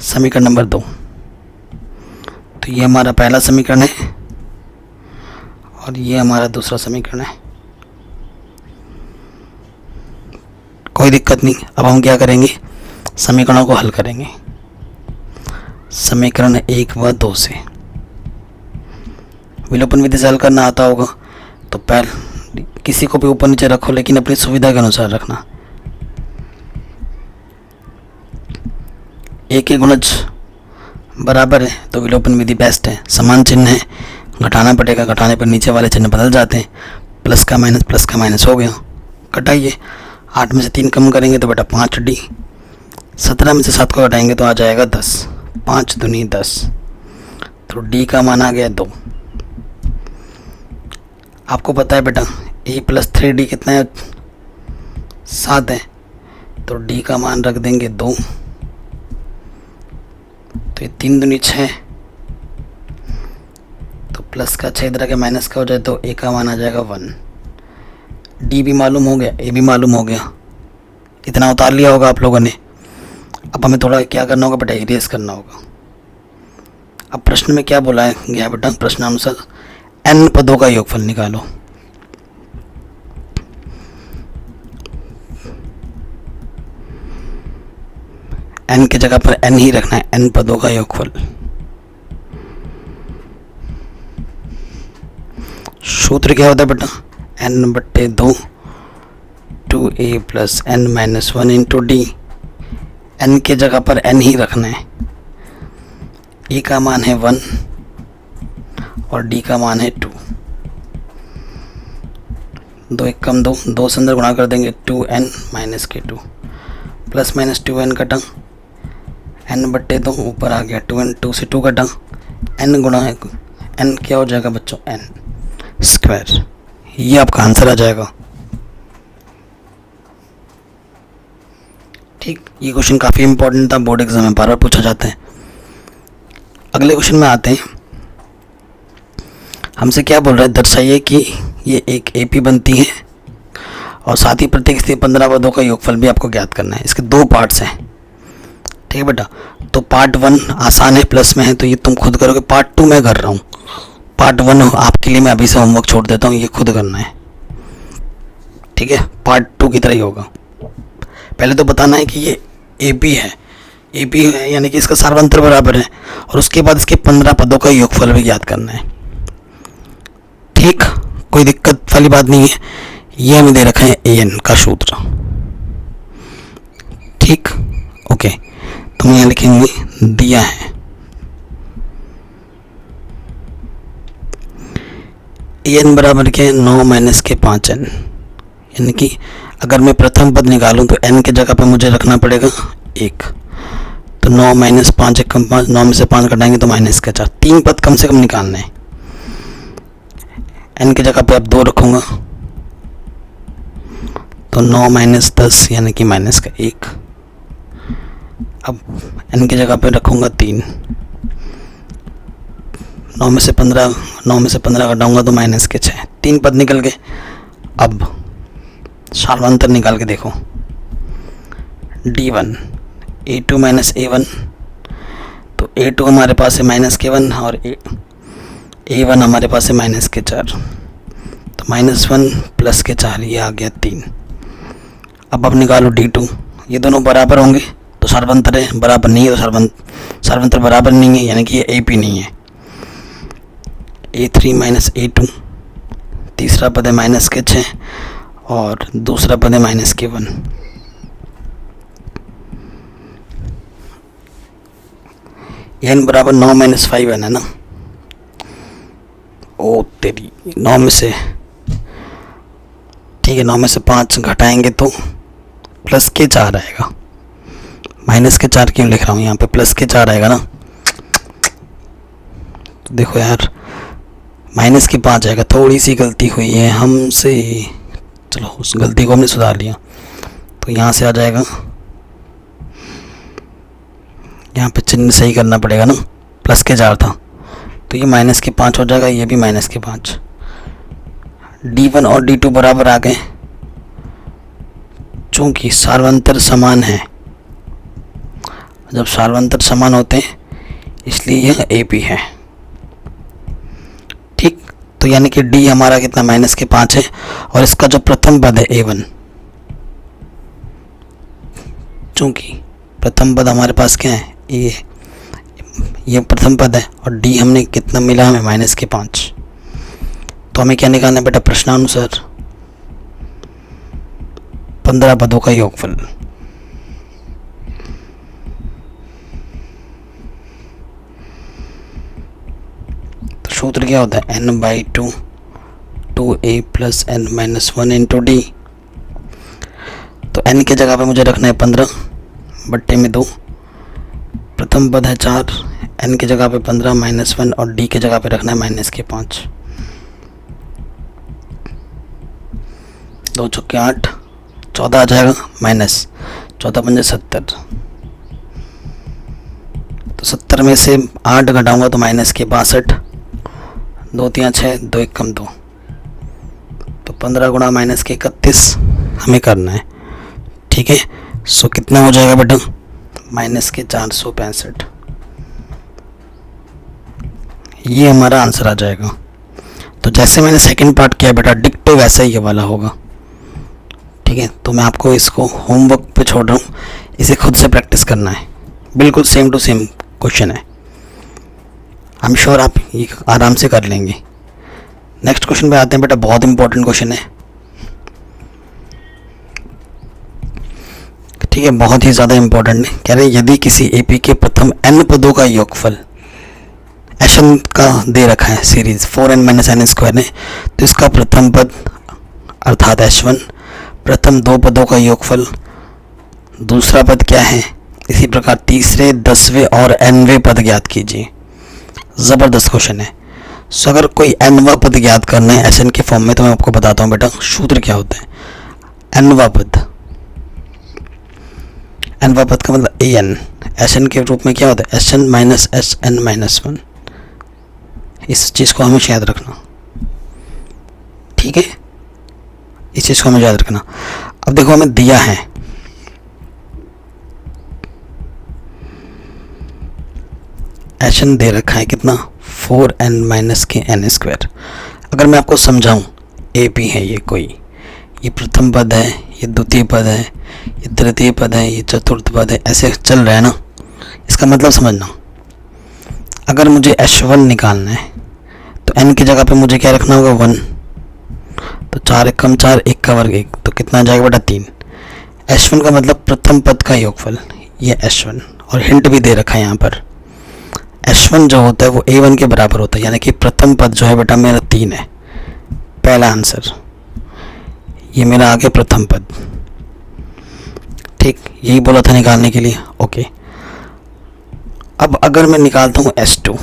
समीकरण नंबर 2। तो ये हमारा पहला समीकरण है और ये हमारा दूसरा समीकरण है। कोई दिक्कत नहीं। अब हम क्या करेंगे, समीकरणों को हल करेंगे। समीकरण 1 व 2 से विलोपन विधि से हल करना आता होगा तो पहले किसी को भी ऊपर नीचे रखो, लेकिन अपनी सुविधा के अनुसार रखना। एक ही गुणज बराबर है तो विलोपन विधि बेस्ट है। समान चिन्ह है, घटाना पड़ेगा, घटाने पर नीचे वाले चिन्ह बदल जाते हैं, प्लस का माइनस हो गया, घटाइए। 8 में से 3 कम करेंगे तो बेटा 5d, 17 में से 7 को घटाएंगे तो आ जाएगा 10, 5 दूनी 10, तो d का मान आ गया 2। आपको पता है बेटा a प्लस 3d कितना है, 7 है, तो d का मान रख देंगे 2, तो ये 3 दूनी 6, तो प्लस का 6 इधर के माइनस का हो जाए तो a का मान आ जाएगा 1। d भी मालूम हो गया, a भी मालूम हो गया, इतना उतार लिया होगा आप लोगों ने। अब हमें थोड़ा क्या करना होगा बेटा, इरेज करना होगा। अब प्रश्न में क्या बोला है गया बेटा, प्रश्नानुसार n पदों का योगफल निकालो। n की जगह पर n ही रखना है, n पदों का योगफल। सूत्र सूत्र क्या होता है बेटा, n/2 2a plus n minus 1 into D. n के जगह पर n ही रखना है। e का मान है 1 और d का मान है 2। 2 एक कम 2, 2 से अंदर गुणा कर देंगे 2n माइनस के 2 प्लस माइनस 2n कटा n/2 ऊपर आ गया 2n, 2 से 2 कटा n गुणा है n क्या हो जाएगा बच्चों, n स्क्वायर। ये आपका आंसर आ जाएगा। ठीक, ये क्वेश्चन काफ़ी इंपॉर्टेंट था, बोर्ड एग्जाम में बार बार पूछा जाता है। अगले क्वेश्चन में आते हैं। हमसे क्या बोल रहा है, दर्शाइए कि ये एक एपी बनती है और साथ ही प्रत्येक स्थिति 15 पदों का योगफल भी आपको ज्ञात करना है। इसके 2 पार्ट्स हैं, ठीक है बेटा। तो पार्ट 1 आसान है, प्लस में है, तो ये तुम खुद करोगे। पार्ट 2 मैं कर रहा हूँ। पार्ट 1 आपके लिए मैं अभी से होमवर्क छोड़ देता हूँ, ये खुद करना है, ठीक है। पार्ट 2 की तरह ही होगा। पहले तो बताना है कि ये एपी है, एपी है यानी कि इसका सार्वंतर बराबर है, और उसके बाद इसके 15 पदों का योगफल भी ज्ञात करना है। ठीक, कोई दिक्कत वाली बात नहीं है। ये हमें दे रखा है an का सूत्र। ठीक, ओके, तो हम यहाँ लिखेंगे दिया है an बराबर के 9 माइनस के 5n, यानी कि अगर मैं प्रथम पद निकालूं तो n के जगह पे मुझे रखना पड़ेगा 1। तो 9 माइनस 5 एक कम 5, 9 में से 5 घटाएंगे तो माइनस का 4। 3 पद कम से कम निकालना है। n के जगह पे अब 2 रखूँगा तो 9 माइनस 10 यानी कि माइनस का 1। अब n की जगह पे रखूँगा 3। 9 में से 15 घटाऊँगा तो माइनस के 6। 3 पद निकल गए। अब सार्वंतर निकाल के देखो, d1 a2 माइनस a1, तो a2 हमारे पास है माइनस के 1 और a1 हमारे पास है माइनस के 4, तो -1 प्लस के 4, ये आ गया 3। अब निकालो d2, ये दोनों बराबर होंगे तो सार्वंतर है, बराबर नहीं है तो सार्वंतर बराबर नहीं है, यानी कि ये AP नहीं है। a3 माइनस a2, तीसरा पद है माइनस के 6 और दूसरा पद है माइनस के 1। n बराबर 9 माइनस 5n है ना। ओ तेरी, 9 में से, ठीक है, 9 में से 5 घटाएंगे तो प्लस के 4 आएगा। माइनस के 4 क्यों लिख रहा हूँ यहाँ पे, प्लस के 4 आएगा ना। तो देखो यार, माइनस के 5 आएगा। थोड़ी सी गलती हुई है हमसे, चलो उस गलती को हमने सुधार लिया। तो यहाँ से आ जाएगा, यहाँ पे चिन्ह सही करना पड़ेगा ना, प्लस के 4 था तो ये माइनस के 5 हो जाएगा, ये भी माइनस के 5। d1 और d2 बराबर आ गए, चूँकि सार्वंतर समान है। जब सार्वंतर समान होते हैं इसलिए यह AP है। ठीक, तो यानी कि d हमारा कितना, माइनस के 5 है, और इसका जो प्रथम पद है a1, चूँकि प्रथम पद हमारे पास क्या है, ये प्रथम पद है, और d हमने कितना मिला हमें, माइनस के 5। तो हमें क्या निकालना है बेटा, प्रश्नानुसार 15 पदों का योगफल। तो सूत्र क्या होता है, n/2 2a plus n minus 1 into D. तो n के जगह पे मुझे रखना है 15 बट्टे में 2। प्रथम पद है 4, n की जगह पे 15 माइनस 1 और d की जगह पे रखना है माइनस के 5। 2 चौके 8, 14 आ जाएगा, माइनस 14 पंजे 70। तो 70 में से 8 घटाऊंगा तो माइनस के 62। 2 3 6, 2 1 कम 2, तो 15 गुणा माइनस के 31 हमें करना है। ठीक है, सो कितना हो जाएगा बेटा, माइनस के 465। ये हमारा आंसर आ जाएगा। तो जैसे मैंने सेकंड पार्ट किया बेटा, डिक्टो वैसा ही ये वाला होगा। ठीक है, तो मैं आपको इसको होमवर्क पे छोड़ रहा हूँ, इसे खुद से प्रैक्टिस करना है। बिल्कुल सेम टू सेम क्वेश्चन है, आई एम श्योर आप ये आराम से कर लेंगे। नेक्स्ट क्वेश्चन पे आते हैं बेटा, बहुत इंपॉर्टेंट क्वेश्चन है, ठीक है, बहुत ही ज़्यादा इंपॉर्टेंट है। कह रहे हैं यदि किसी एपी के प्रथम n पदों का योगफल एन का दे रखा है, सीरीज 4n-n² है, तो इसका प्रथम पद अर्थात h1, प्रथम दो पदों का योगफल दूसरा पद क्या है, इसी प्रकार तीसरे 10वें और nवें पद ज्ञात कीजिए। ज़बरदस्त क्वेश्चन है। सो अगर कोई nवा पद ज्ञात करना है एन के फॉर्म में, तो मैं आपको बताता हूँ बेटा सूत्र क्या होता है। nवा पद, nवा पद का मतलब एन के रूप में क्या होता है, Sn माइनस Sn माइनस 1। इस चीज़ को हमेशा याद रखना, ठीक है, इस चीज़ को हमें याद रखना। अब देखो हमें दिया है Sn दे रखा है कितना, 4n-n²। अगर मैं आपको समझाऊं, AP है ये कोई, ये प्रथम पद है, ये द्वितीय पद है, ये तृतीय पद है, ये चतुर्थ पद है, ऐसे चल रहा है ना। इसका मतलब समझना, अगर मुझे H1 निकालना है तो n की जगह पे मुझे क्या रखना होगा, 1। तो 4 × 4 1 का वर्ग 1, तो कितना जाएगा बेटा 3। H1 का मतलब प्रथम पद का योगफल, ये H1, और हिंट भी दे रखा है यहाँ पर। H1 जो होता है वो A1 के बराबर होता है, यानी कि प्रथम पद जो है बेटा मेरा 3 है। पहला आंसर, ये मेरा आगे प्रथम पद, ठीक, यही बोला था निकालने के लिए। ओके, अब अगर मैं निकालता हूँ S2,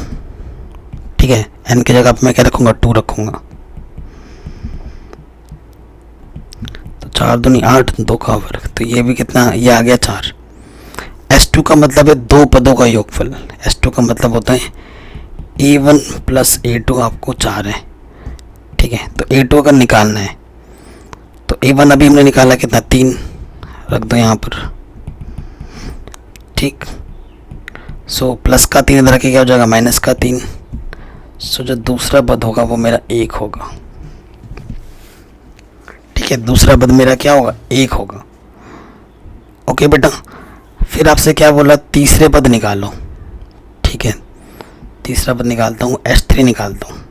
ठीक है, n की जगह पर मैं क्या रखूँगा, 2 रखूँगा। तो 4 दूनी 8, 2 का वर्ग, तो ये भी कितना, ये आ गया 4। S2 का मतलब है दो पदों का योगफल। S2 का मतलब होता है A1 + A2 आपको 4 है, ठीक है। तो A2 अगर निकालना है तो A1 अभी हमने निकाला कितना, 3, रख दो यहाँ पर, ठीक। सो प्लस का 3 इधर रखे क्या हो जाएगा, माइनस का 3। सो जो दूसरा पद होगा वो मेरा 1 होगा, ठीक है, दूसरा पद मेरा क्या होगा, 1 होगा। ओके बेटा, फिर आपसे क्या बोला, तीसरे पद निकालो, ठीक है। तीसरा पद निकालता हूँ, S3 निकालता हूँ,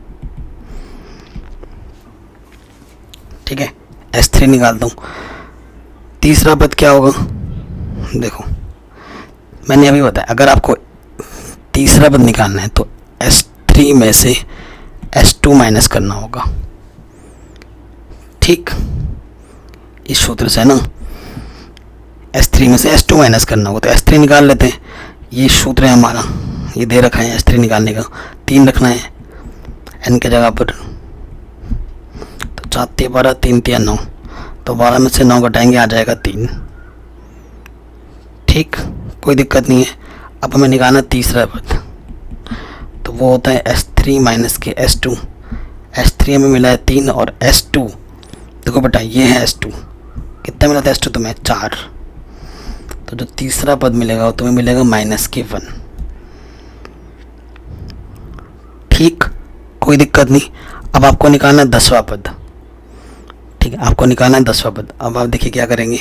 ठीक है, S3 निकालता हूँ। तीसरा पद क्या होगा, देखो मैंने अभी बताया, अगर आपको तीसरा पद निकालना है तो S3 में से S2 माइनस करना होगा, ठीक, इस सूत्र से ना S3 में से S2 माइनस करना होगा। तो S3 निकाल लेते हैं, ये सूत्र है हमारा, ये दे रखा है S3 निकालने का, 3 रखना है n के जगह पर। तो 4 × 12, 3 × 9, तो 12 में से 9 घटाएंगे, आ जाएगा 3, ठीक, कोई दिक्कत नहीं है। अब हमें निकालना तीसरा पद, तो वो होता है S3 माइनस के S2। S3 हमें मिला है 3 और S2 देखो बेटा ये है S2, कितना मिला था S2 तुम्हें, 4। तो जो तीसरा पद मिलेगा वो तुम्हें मिलेगा -1, ठीक, कोई दिक्कत नहीं। अब आपको निकालना है 10वां पद, ठीक है, आपको निकालना है 10वां पद। अब आप देखिए क्या करेंगे,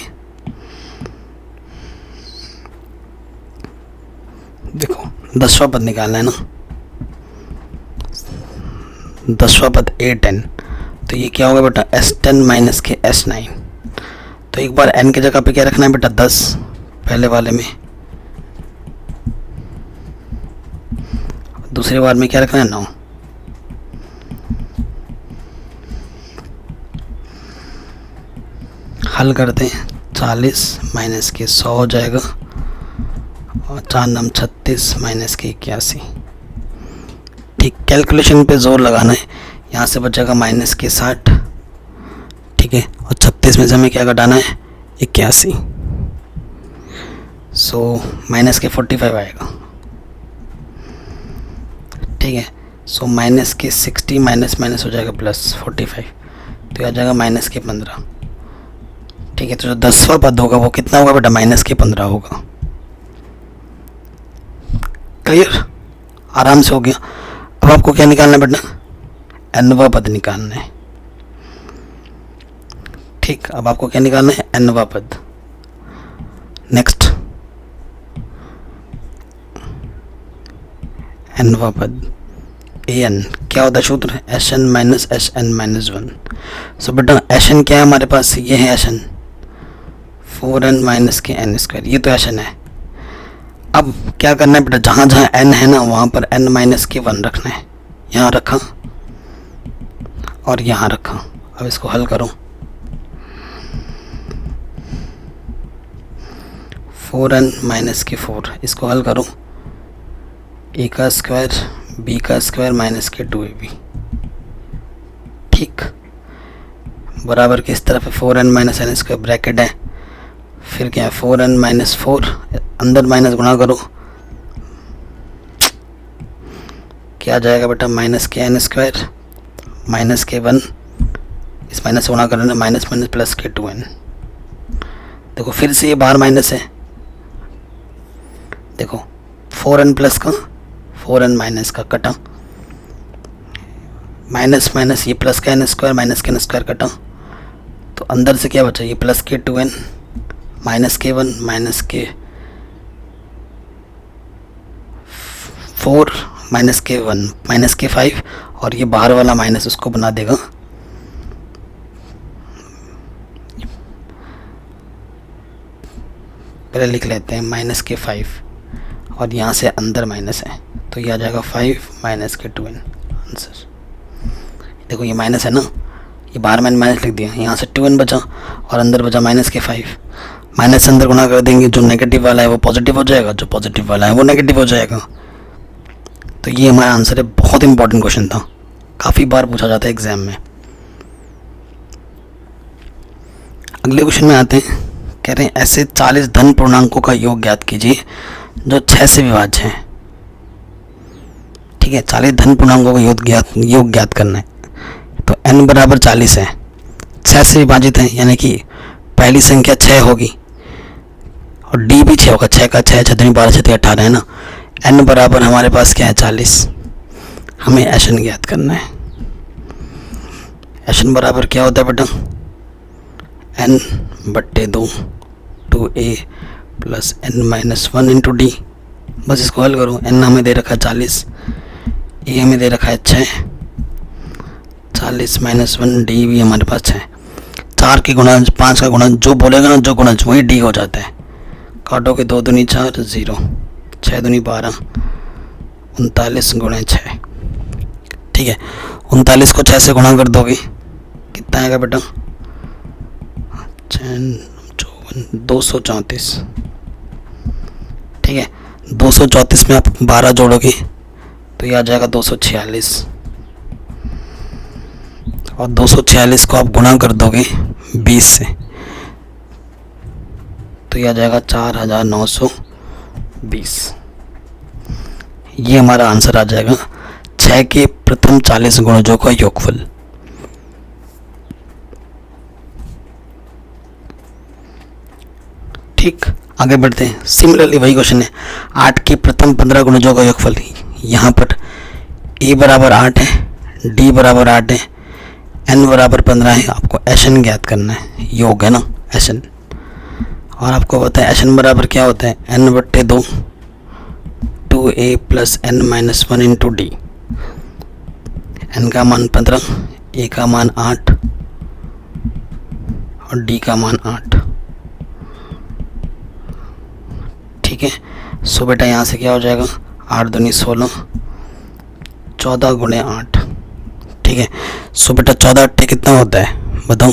देखो 10वां पद निकालना है ना, 10वां पद A10, तो ये क्या होगा बेटा, S10 माइनस के S9। तो एक बार n की जगह पे क्या रखना है बेटा, 10 पहले वाले में, दूसरे बार में क्या रखना है, 9। हल करते हैं, 40 माइनस के 100 हो जाएगा, और 4 9 36 माइनस के 81, ठीक। कैलकुलेशन पे जोर लगाना है, यहाँ से बचेगा माइनस के 60, ठीक है, और 36 में से हमें क्या घटाना है, 81। सो माइनस के 45 आएगा, ठीक है। सो माइनस के 60 माइनस माइनस हो जाएगा प्लस 45, तो आ जाएगा माइनस के 15, ठीक है। तो जो 10वां पद होगा वो कितना होगा बेटा, माइनस के 15 होगा। क्लियर, आराम से हो गया। अब आपको क्या निकालना है बेटा, nवां पद निकालना है, ठीक। अब आपको क्या निकालना है, nवां पद। नेक्स्ट nवां पद an क्या होता है सूत्र? S n minus s n minus 1। So बेटा एस एन क्या है हमारे पास? ये है एस एन 4n माइनस के एन स्क्वायर, ये तो एस एन है। अब क्या करना है बेटा, जहाँ जहाँ n है ना वहाँ पर n माइनस के 1 रखना है। यहाँ रखा और यहाँ रखा। अब इसको हल करो। 4n माइनस के 4, इसको हल करो। a का स्क्वायर b का स्क्वायर माइनस के 2ab, ठीक। बराबर किस तरफ है? 4n minus N square, bracket है, फिर क्या है 4n माइनस 4, अंदर माइनस गुणा करो, क्या जाएगा बेटा? माइनस के एन स्क्वायर माइनस के 1, इस माइनस से गुणा करना, माइनस माइनस प्लस के 2n। देखो फिर से ये बाहर माइनस है, देखो 4n प्लस का 4n माइनस का कटा, माइनस माइनस ये प्लस का एन स्क्वायर माइनस के एन स्क्वायर कटा, तो अंदर से क्या बचा? ये प्लस के 2n माइनस के 1 माइनस के 4 माइनस के 1 माइनस के 5, और ये बाहर वाला माइनस उसको बना देगा पहले लिख लेते हैं माइनस के 5, और यहाँ से अंदर माइनस है तो ये आ जाएगा 5 माइनस के 2n आंसर। देखो ये माइनस है ना, ये बाहर मैंने माइनस लिख दिया, यहाँ से 2n बचा और अंदर बचा माइनस के 5। माइनस अंदर गुणा कर देंगे, जो नेगेटिव वाला है वो पॉजिटिव हो जाएगा, जो पॉजिटिव वाला है वो नेगेटिव हो जाएगा। तो ये हमारा आंसर है। बहुत इंपॉर्टेंट क्वेश्चन था, काफ़ी बार पूछा जाता है एग्जाम में। अगले क्वेश्चन में आते हैं। कह रहे हैं ऐसे 40 धन पूर्णांकों का योग ज्ञात कीजिए जो 6 से विभाज्य हैं। ठीक है, 40 धन पूर्णांकों का योग ज्ञात करना है। तो n बराबर 40 है, 6 से विभाजित है, यानी कि पहली संख्या 6 होगी और d भी 6 होगा। 6 का 6, 6 दूनी 12, 6 18 है ना। n बराबर हमारे पास क्या है? 40। हमें एस एन ज्ञात करना है। एस एन बराबर क्या होता है बेटा? n बट्टे 2 2a plus n minus 1 into D. बस इसको हल करो। n हमें दे रखा है 40, a हमें दे रखा है 6, 40 माइनस 1 डी भी हमारे पास 6। 4 के गुणा 5 का गुणा जो बोलेगा ना, जो गुणज वही डी हो जाता है। काटो के 2 दूनी 4 0, 6 दूनी 12, 39 गुणे 6। ठीक है, 39 को 6 से गुणा कर दोगे कितना आएगा बेटा? 234। ठीक है, 234 में आप 12 जोड़ोगे तो ये आ जाएगा 246, और 246 को आप गुणा कर दोगे 20 से तो ये आ जाएगा 4920। ये हमारा आंसर आ जाएगा 6 के प्रथम 40 गुणजों का योगफल। ठीक, आगे बढ़ते हैं। सिमिलरली वही क्वेश्चन है, 8 के प्रथम 15 गुणजों का योगफल। यहाँ पर a बराबर 8 है, d बराबर 8 है, n बराबर 15 है। आपको एस एन ज्ञात करना है, योग है ना एस एन। और आपको पता है एस एन बराबर क्या होता है? n बट्टे 2 2a plus n minus 1 into D. n का मान 15, a का मान 8 और d का मान 8। ठीक है, सो बेटा यहाँ से क्या हो जाएगा? 8 दूनी 16, 14 गुणे 8। ठीक है, सो बेटा 14 अट्ठे कितना होता है बताऊँ?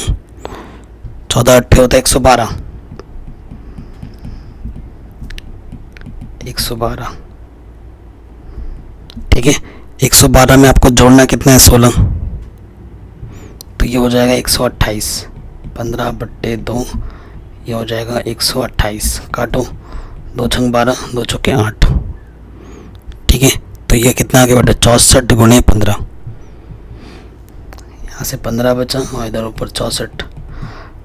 14 अट्ठे होता है 112। 112। ठीक है, 112 में आपको जोड़ना कितना है? 16, तो ये हो जाएगा 128। 15 बट्टे 2 ये हो जाएगा 128। काटो, 2 छंग 12, 2 चौके 8। ठीक है, तो ये कितना आ गया बेटा? 64 गुणे 15। यहाँ से 15 बचा और इधर ऊपर 64,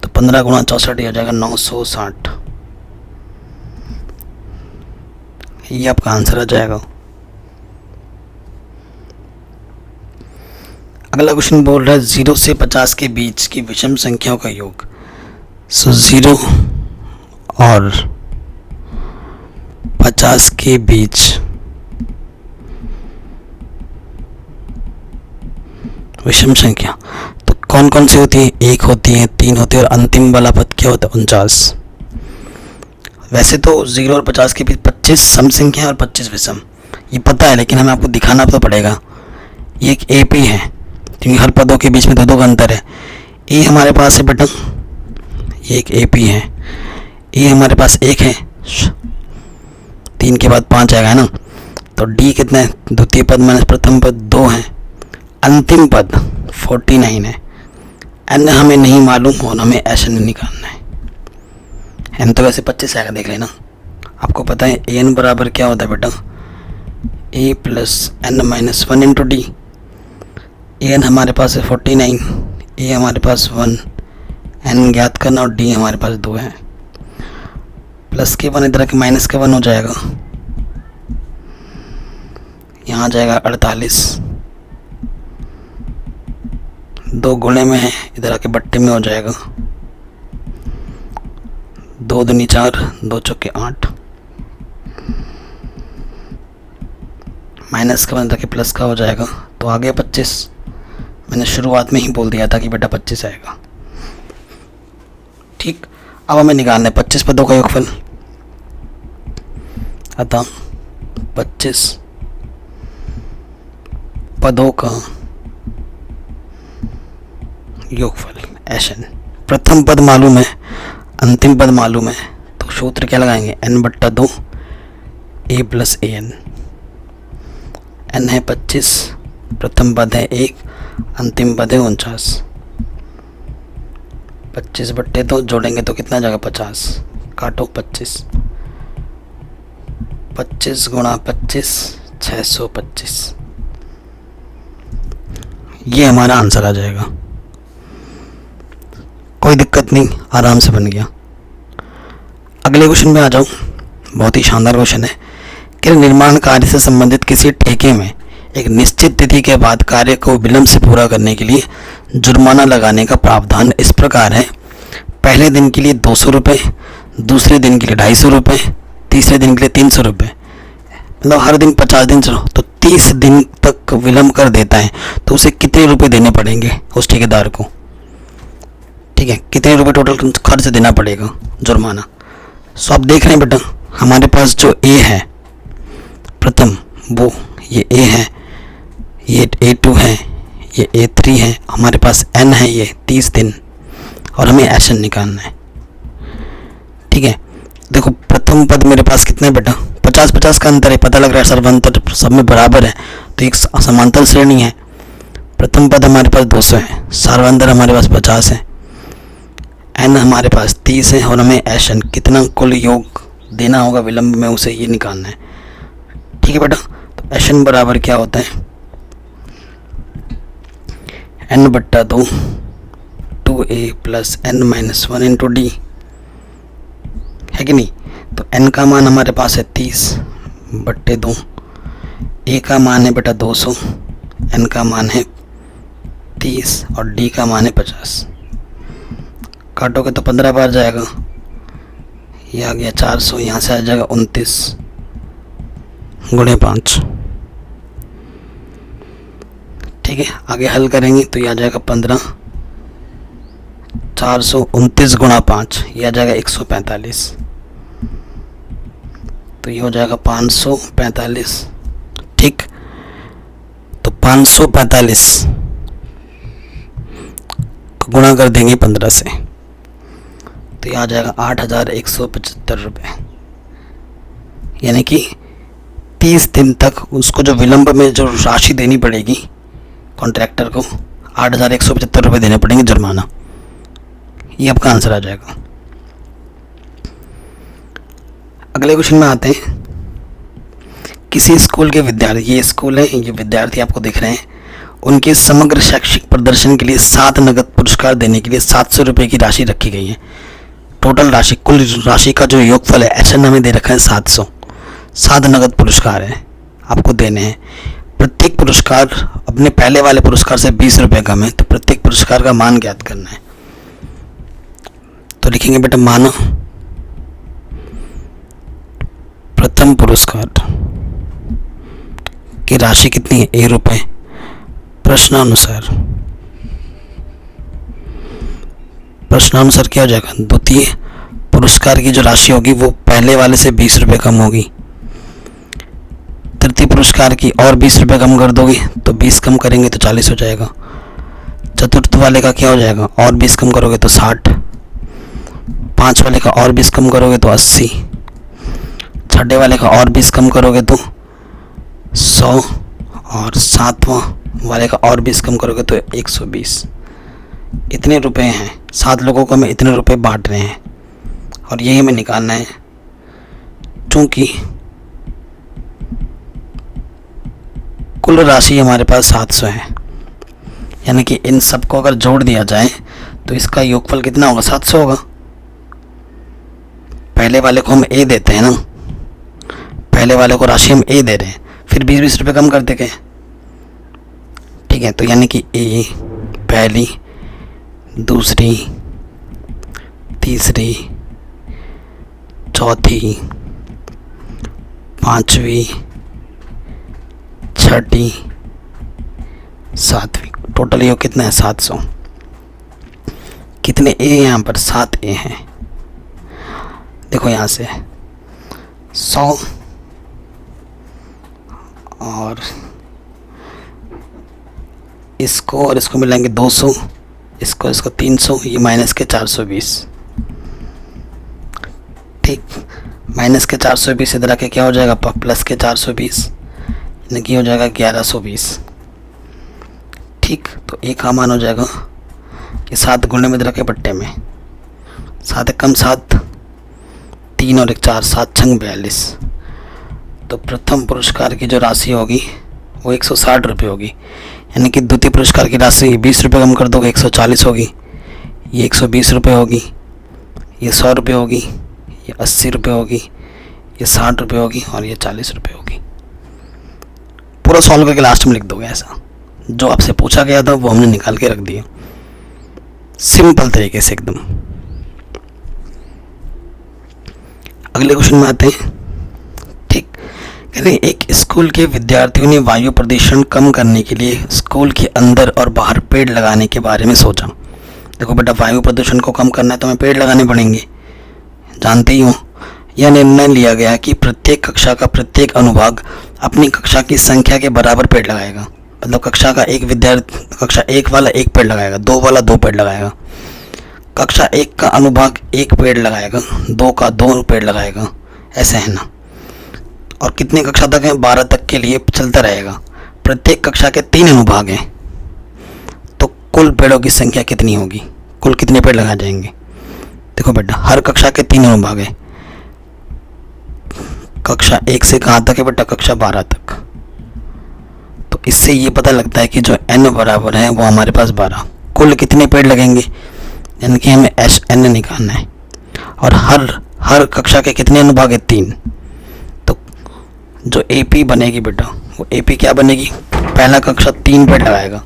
तो 15 गुणा 64 ये हो जाएगा 960। ये आपका आंसर आ जाएगा। अगला क्वेश्चन बोल रहा है 0 से 50 के बीच की विषम संख्याओं का योग। सो 0 और 50 के बीच विषम संख्या। तो कौन कौन सी होती है? 1 होती है, 3 होती है, और अंतिम वाला पद क्या होता है? 49। वैसे तो 0 और 50 के बीच 25 सम संख्या और 25 विषम, ये पता है, लेकिन हमें आपको दिखाना तो पड़ेगा। ये एक AP है, क्योंकि हर पदों के बीच में 2 का अंतर है। ए हमारे पास है बेटा, ये एक AP है। ए हमारे पास 1 है, 3 के बाद 5 आएगा, है ना। तो डी कितना है? द्वितीय पद माइनस प्रथम पद 2 है। अंतिम पद 49 है। एन हमें नहीं मालूम और हमें ऐसे नहीं निकालना है। एन तो वैसे 25 आएगा, देख लेना। आपको पता है ए एन बराबर क्या होता है बेटा? A plus N minus 1 into D. A N हमारे पास है 49, ए हमारे पास 1, एन ज्ञात करना, और डी हमारे पास 2 है। प्लस के 1 इधर के माइनस के 1 हो जाएगा, यहाँ जाएगा 48। 2 गुणे में है, इधर आके बट्टे में हो जाएगा। 2 दूनी 4, 2 चौके 8, माइनस का 1 इधर के प्लस का हो जाएगा, तो आ गया 25। मैंने शुरुआत में ही बोल दिया था कि बेटा 25 आएगा। ठीक, अब हमें निकालना है 25 पदों का योगफल। अतः 25 पदों का योगफल एशन। प्रथम पद मालूम है, अंतिम पद मालूम है, तो सूत्र क्या लगाएंगे? n/2 a plus a n. N है 25, प्रथम पद है 1, अंतिम पद है 49। 25/2 जोड़ेंगे तो कितना जाएगा? 50। काटो 25, 25 गुणा 25 625। ये हमारा आंसर आ जाएगा। कोई दिक्कत नहीं, आराम से बन गया। अगले क्वेश्चन में आ जाऊँ। बहुत ही शानदार क्वेश्चन है कि निर्माण कार्य से संबंधित किसी ठेके में एक निश्चित तिथि के बाद कार्य को विलंब से पूरा करने के लिए जुर्माना लगाने का प्रावधान इस प्रकार है। पहले दिन के लिए 200 रुपये, दूसरे दिन के लिए 250 रुपये, तीसरे दिन के लिए 300 रुपये। मतलब हर दिन 50 दिन चलो तो 30 दिन तक विलंब कर देता है, तो उसे कितने रुपए देने पड़ेंगे उस ठेकेदार को? ठीक है, कितने रुपए टोटल खर्च देना पड़ेगा जुर्माना? सो आप देख रहे हैं बेटा, हमारे पास जो ए है प्रथम, वो ये ए है, ये A2 है, ये A3 है, हमारे पास N है, ये 30 दिन, और हमें एशन निकालना है। ठीक है, देखो प्रथम पद मेरे पास कितना है बेटा? 50-50 का अंतर है, पता लग रहा है सर्वांतर सब में बराबर है, तो एक समांतर श्रेणी है। प्रथम पद हमारे पास 200 है, सर्वांतर हमारे पास 50 है, एन हमारे पास 30 है, और हमें एशन कितना कुल योग देना होगा विलंब में, उसे ये निकालना है। ठीक है बेटा, तो एशन बराबर क्या होता है? n/2 2a plus n minus 1 into D, है कि नहीं? तो n का मान हमारे पास है 30/2, a का मान है बेटा 200, n का मान है 30 और d का मान है 50। काटोगे तो 15 बार जाएगा, ये आ गया 400, यहाँ से आ जाएगा 29 गुणे 5। ठीक है, आगे हल करेंगे तो ये आ जाएगा 15, 429 गुणा 5, ये आ जाएगा 145, तो ये हो जाएगा 545। ठीक, तो 545 गुणा कर देंगे 15 से, तो ये आ जाएगा 8,175 रुपये। यानी कि 30 दिन तक उसको जो विलंब में जो राशि देनी पड़ेगी कॉन्ट्रैक्टर को, 8,175 रुपये देने पड़ेंगे जुर्माना। ये आपका आंसर आ जाएगा। अगले क्वेश्चन में आते हैं। किसी स्कूल के विद्यार्थी, ये स्कूल है, ये विद्यार्थी आपको दिख रहे हैं, उनके समग्र शैक्षिक प्रदर्शन के लिए 7 नगद पुरस्कार देने के लिए 700 रुपये की राशि रखी गई है। टोटल राशि, कुल राशि का जो योगफल है एशन हमें दे रखा है 700। 7 नगद पुरस्कार है आपको देने हैं। प्रत्येक पुरस्कार अपने पहले वाले पुरस्कार से 20 रुपये कम है, तो प्रत्येक पुरस्कार का मान ज्ञात करना है। तो लिखेंगे बेटा मान प्रथम पुरस्कार की राशि कितनी है? ₹1। प्रश्नानुसार प्रश्नानुसार क्या हो जाएगा, द्वितीय पुरस्कार की जो राशि होगी वो पहले वाले से 20 रुपये कम होगी। तृतीय पुरस्कार की और 20 रुपये कम कर दोगे तो 20 कम करेंगे तो 40 हो जाएगा। चतुर्थ वाले का क्या हो जाएगा, और 20 कम करोगे तो 60। 5 वाले का और 20 कम करोगे तो 80। छठे वाले का और 20 कम करोगे तो 100। और 7वां वाले का और 20 कम करोगे तो 120। इतने रुपए हैं, 7 लोगों को हमें इतने रुपए बांट रहे हैं और यही हमें निकालना है। चूंकि कुल राशि हमारे पास 700 है, यानी कि इन सबको अगर जोड़ दिया जाए तो इसका योगफल कितना होगा, 700 होगा। पहले वाले को हम ए देते हैं ना, पहले वाले को राशि हम ए दे रहे हैं, फिर 20-20 रुपये कम कर देंगे। ठीक है, तो यानी कि ए पहली, दूसरी, तीसरी, चौथी, पांचवी, छठी, सातवीं, टोटल ये कितना है 700। कितने ए यहाँ पर, 7 ए हैं। देखो यहाँ से 100 और इसको और इसको मिलाएंगे 200, इसको 300, ये माइनस के 420। ठीक, माइनस के 420 इधर आके क्या हो जाएगा, प्लस के 420, यानी कि हो जाएगा 1120। ठीक, तो ए का मान हो जाएगा कि 7 गुणे में इधर आके बट्टे में 7 कम 7, 3 और 1 4, 7 छंग 42। तो प्रथम पुरस्कार की जो राशि होगी वो 160 रुपये होगी, यानी कि द्वितीय पुरस्कार की राशि 20 रुपये कम कर दोगे 140 होगी, ये 120 रुपये होगी, ये 100 रुपये होगी, ये 80 रुपये होगी, ये 60 रुपये होगी और ये 40 रुपये होगी। पूरा सॉल्व करके लास्ट में लिख दोगे ऐसा। जो आपसे पूछा गया था वो हमने निकाल के रख दिया, सिंपल तरीके से एकदम। अगले क्वेश्चन में आते हैं। ठीक, कह रहे हैं एक स्कूल के विद्यार्थियों ने वायु प्रदूषण कम करने के लिए स्कूल के अंदर और बाहर पेड़ लगाने के बारे में सोचा। देखो बेटा, वायु प्रदूषण को कम करना है तो हमें पेड़ लगाने पड़ेंगे, जानते ही हो। यह निर्णय लिया गया कि प्रत्येक कक्षा का प्रत्येक अनुभाग अपनी कक्षा की संख्या के बराबर पेड़ लगाएगा। मतलब कक्षा का एक विद्यार्थी, कक्षा 1 वाला 1 पेड़ लगाएगा, 2 वाला 2 पेड़ लगाएगा, कक्षा 1 का अनुभाग 1 पेड़ लगाएगा, 2 का 2 पेड़ लगाएगा, ऐसे है ना। और कितने कक्षा तक है, 12 तक के लिए चलता रहेगा। प्रत्येक कक्षा के 3 अनुभाग हैं, तो कुल पेड़ों की संख्या कितनी होगी, कुल कितने पेड़ लगाए जाएंगे। देखो बेटा, हर कक्षा के 3 अनुभाग है। कक्षा 1 से कहाँ तक है बेटा, कक्षा 12 तक। तो इससे ये पता लगता है कि जो n बराबर है वो हमारे पास 12, कुल कितने पेड़ लगेंगे, यानी कि हमें HN निकालना है। और हर कक्षा के कितने अनुभाग है, 3। तो जो AP बनेगी बेटा, वो AP क्या बनेगी, पहला कक्षा 3 पेड़ लगाएगा,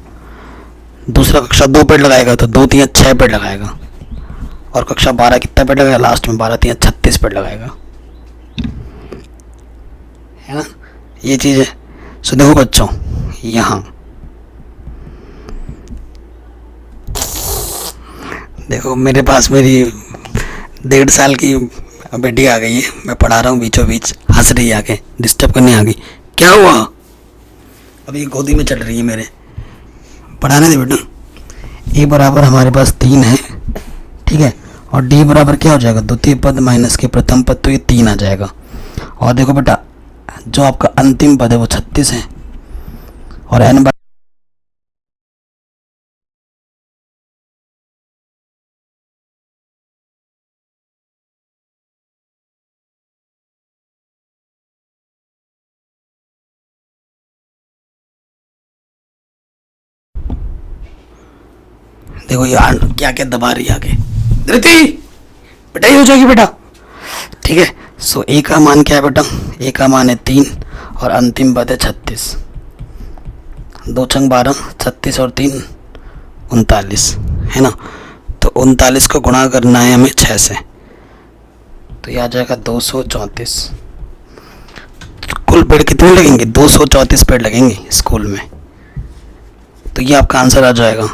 दूसरा कक्षा 2 पेड़ लगाएगा, तो 2 3 6 पेड़ लगाएगा, और कक्षा 12 कितना पेड़ लगाएगा, लास्ट में 12 3 36 पेड़ लगाएगा, है ना। ये चीज़ है। सो देखो बच्चों, यहाँ देखो मेरे पास मेरी 1.5 साल की बेटी आ गई है, मैं पढ़ा रहा हूँ, बीचों बीच हंस रही है, आके डिस्टर्ब करने आ गई। क्या हुआ, अभी गोदी में चल रही है मेरे, पढ़ाने दे बेटा। ए बराबर हमारे पास 3 है, ठीक है, और डी बराबर क्या हो जाएगा, द्वितीय पद माइनस के प्रथम पद, तो ये 3 आ जाएगा। और देखो बेटा, जो आपका अंतिम पद है वो 36 है, और n देखो ये क्या क्या दबा रही है आगे, धृति बेटा, ये हो जाएगी बेटा, ठीक है। सो ए का मान क्या है बेटा, ए का मान है 3 और अंतिम पद है 36, 2 छंग 12, 36 और 3 39, है ना। तो 39 को गुणा करना है हमें 6 से, तो ये आ जाएगा 234। कुल पेड़ कितने लगेंगे, 234 पेड़ लगेंगे स्कूल में। तो ये आपका आंसर आ जाएगा।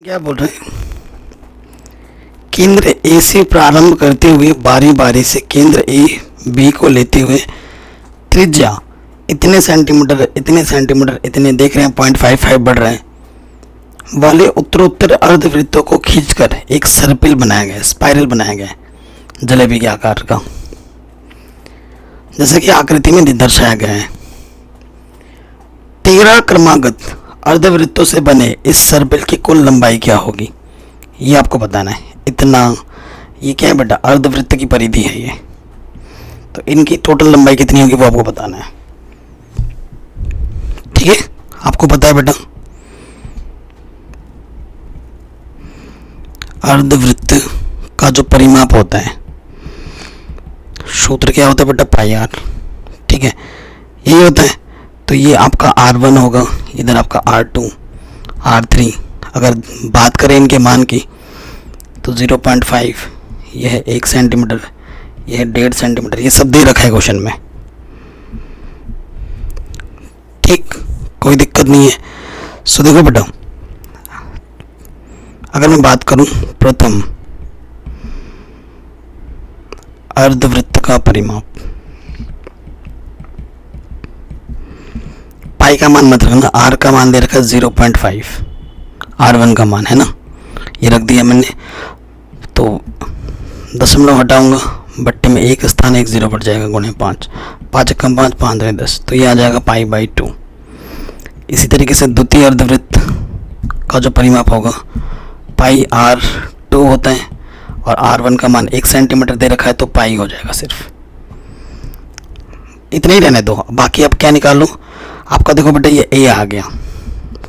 क्या बोल रहे हैं, केंद्र ए से प्रारंभ करते हुए बारी बारी से केंद्र ए बी को लेते हुए त्रिज्या इतने सेंटीमीटर इतने देख रहे हैं 0.55 बढ़ रहे हैं वाले उत्तरोत्तर अर्धवृत्तों को खींचकर एक सर्पिल बनाया गया, स्पाइरल बनाया गया जलेबी के आकार का, जैसे कि आकृति में दर्शाया गया है। 13 क्रमागत अर्धवृत्तों से बने इस सर्पिल की कुल लंबाई क्या होगी, ये आपको बताना है। इतना, ये क्या है बेटा, अर्धवृत्त की परिधि है ये, तो इनकी टोटल लंबाई कितनी होगी वो आपको बताना है। ठीक है, आपको पता है बेटा अर्धवृत्त का जो परिमाप होता है, सूत्र क्या होता है बेटा, पाई आर। ठीक है, यही होता है। तो ये आपका R1 होगा, इधर आपका R2, R3। अगर बात करें इनके मान की तो 0.5, यह है 1 सेंटीमीटर, यह है 1.5 सेंटीमीटर, ये सब दे रखा है क्वेश्चन में। ठीक, कोई दिक्कत नहीं है। सो देखो बेटा, अगर मैं बात करूं प्रथम अर्धवृत्त का परिमाप, पाई का मान मत रखना, आर का मान दे रखा है 0.5, R1 का मान है ना, ये रख दिया मैंने। तो दशमलव हटाऊंगा, बट्टे में एक स्थान 1 0 बढ़ जाएगा, गुणे 5, 5 कम 5, 5 में 10, तो ये आ जाएगा π/2। इसी तरीके से द्वितीय अर्धवृत्त का जो परिमाप होगा πr2 होता है, और R1 का मान 1 सेंटीमीटर दे रखा है, तो पाई हो जाएगा। सिर्फ इतना ही रहने दो, बाकी अब क्या निकालो आपका। देखो बेटा, ये A आ गया,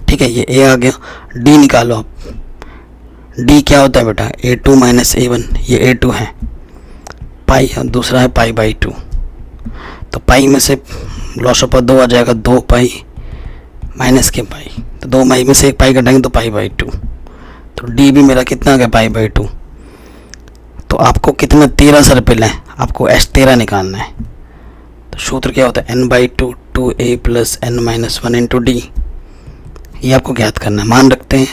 ठीक है, ये A आ गया। D निकालो आप, D क्या होता है बेटा, A2 - A1, ये A2 है, पाई, और दूसरा है π/2। तो पाई में से लॉसअप 2 आ जाएगा, 2 पाई माइनस के पाई, तो 2 पाई में से 1 पाई कटाएंगे तो π/2। तो D भी मेरा कितना आ गया, π/2। तो आपको कितना 13 सर्पिल है, आपको S13 निकालना है। तो सूत्र क्या होता है, n/2 2a + n - 1 × d, ये आपको ज्ञात करना है। मान रखते हैं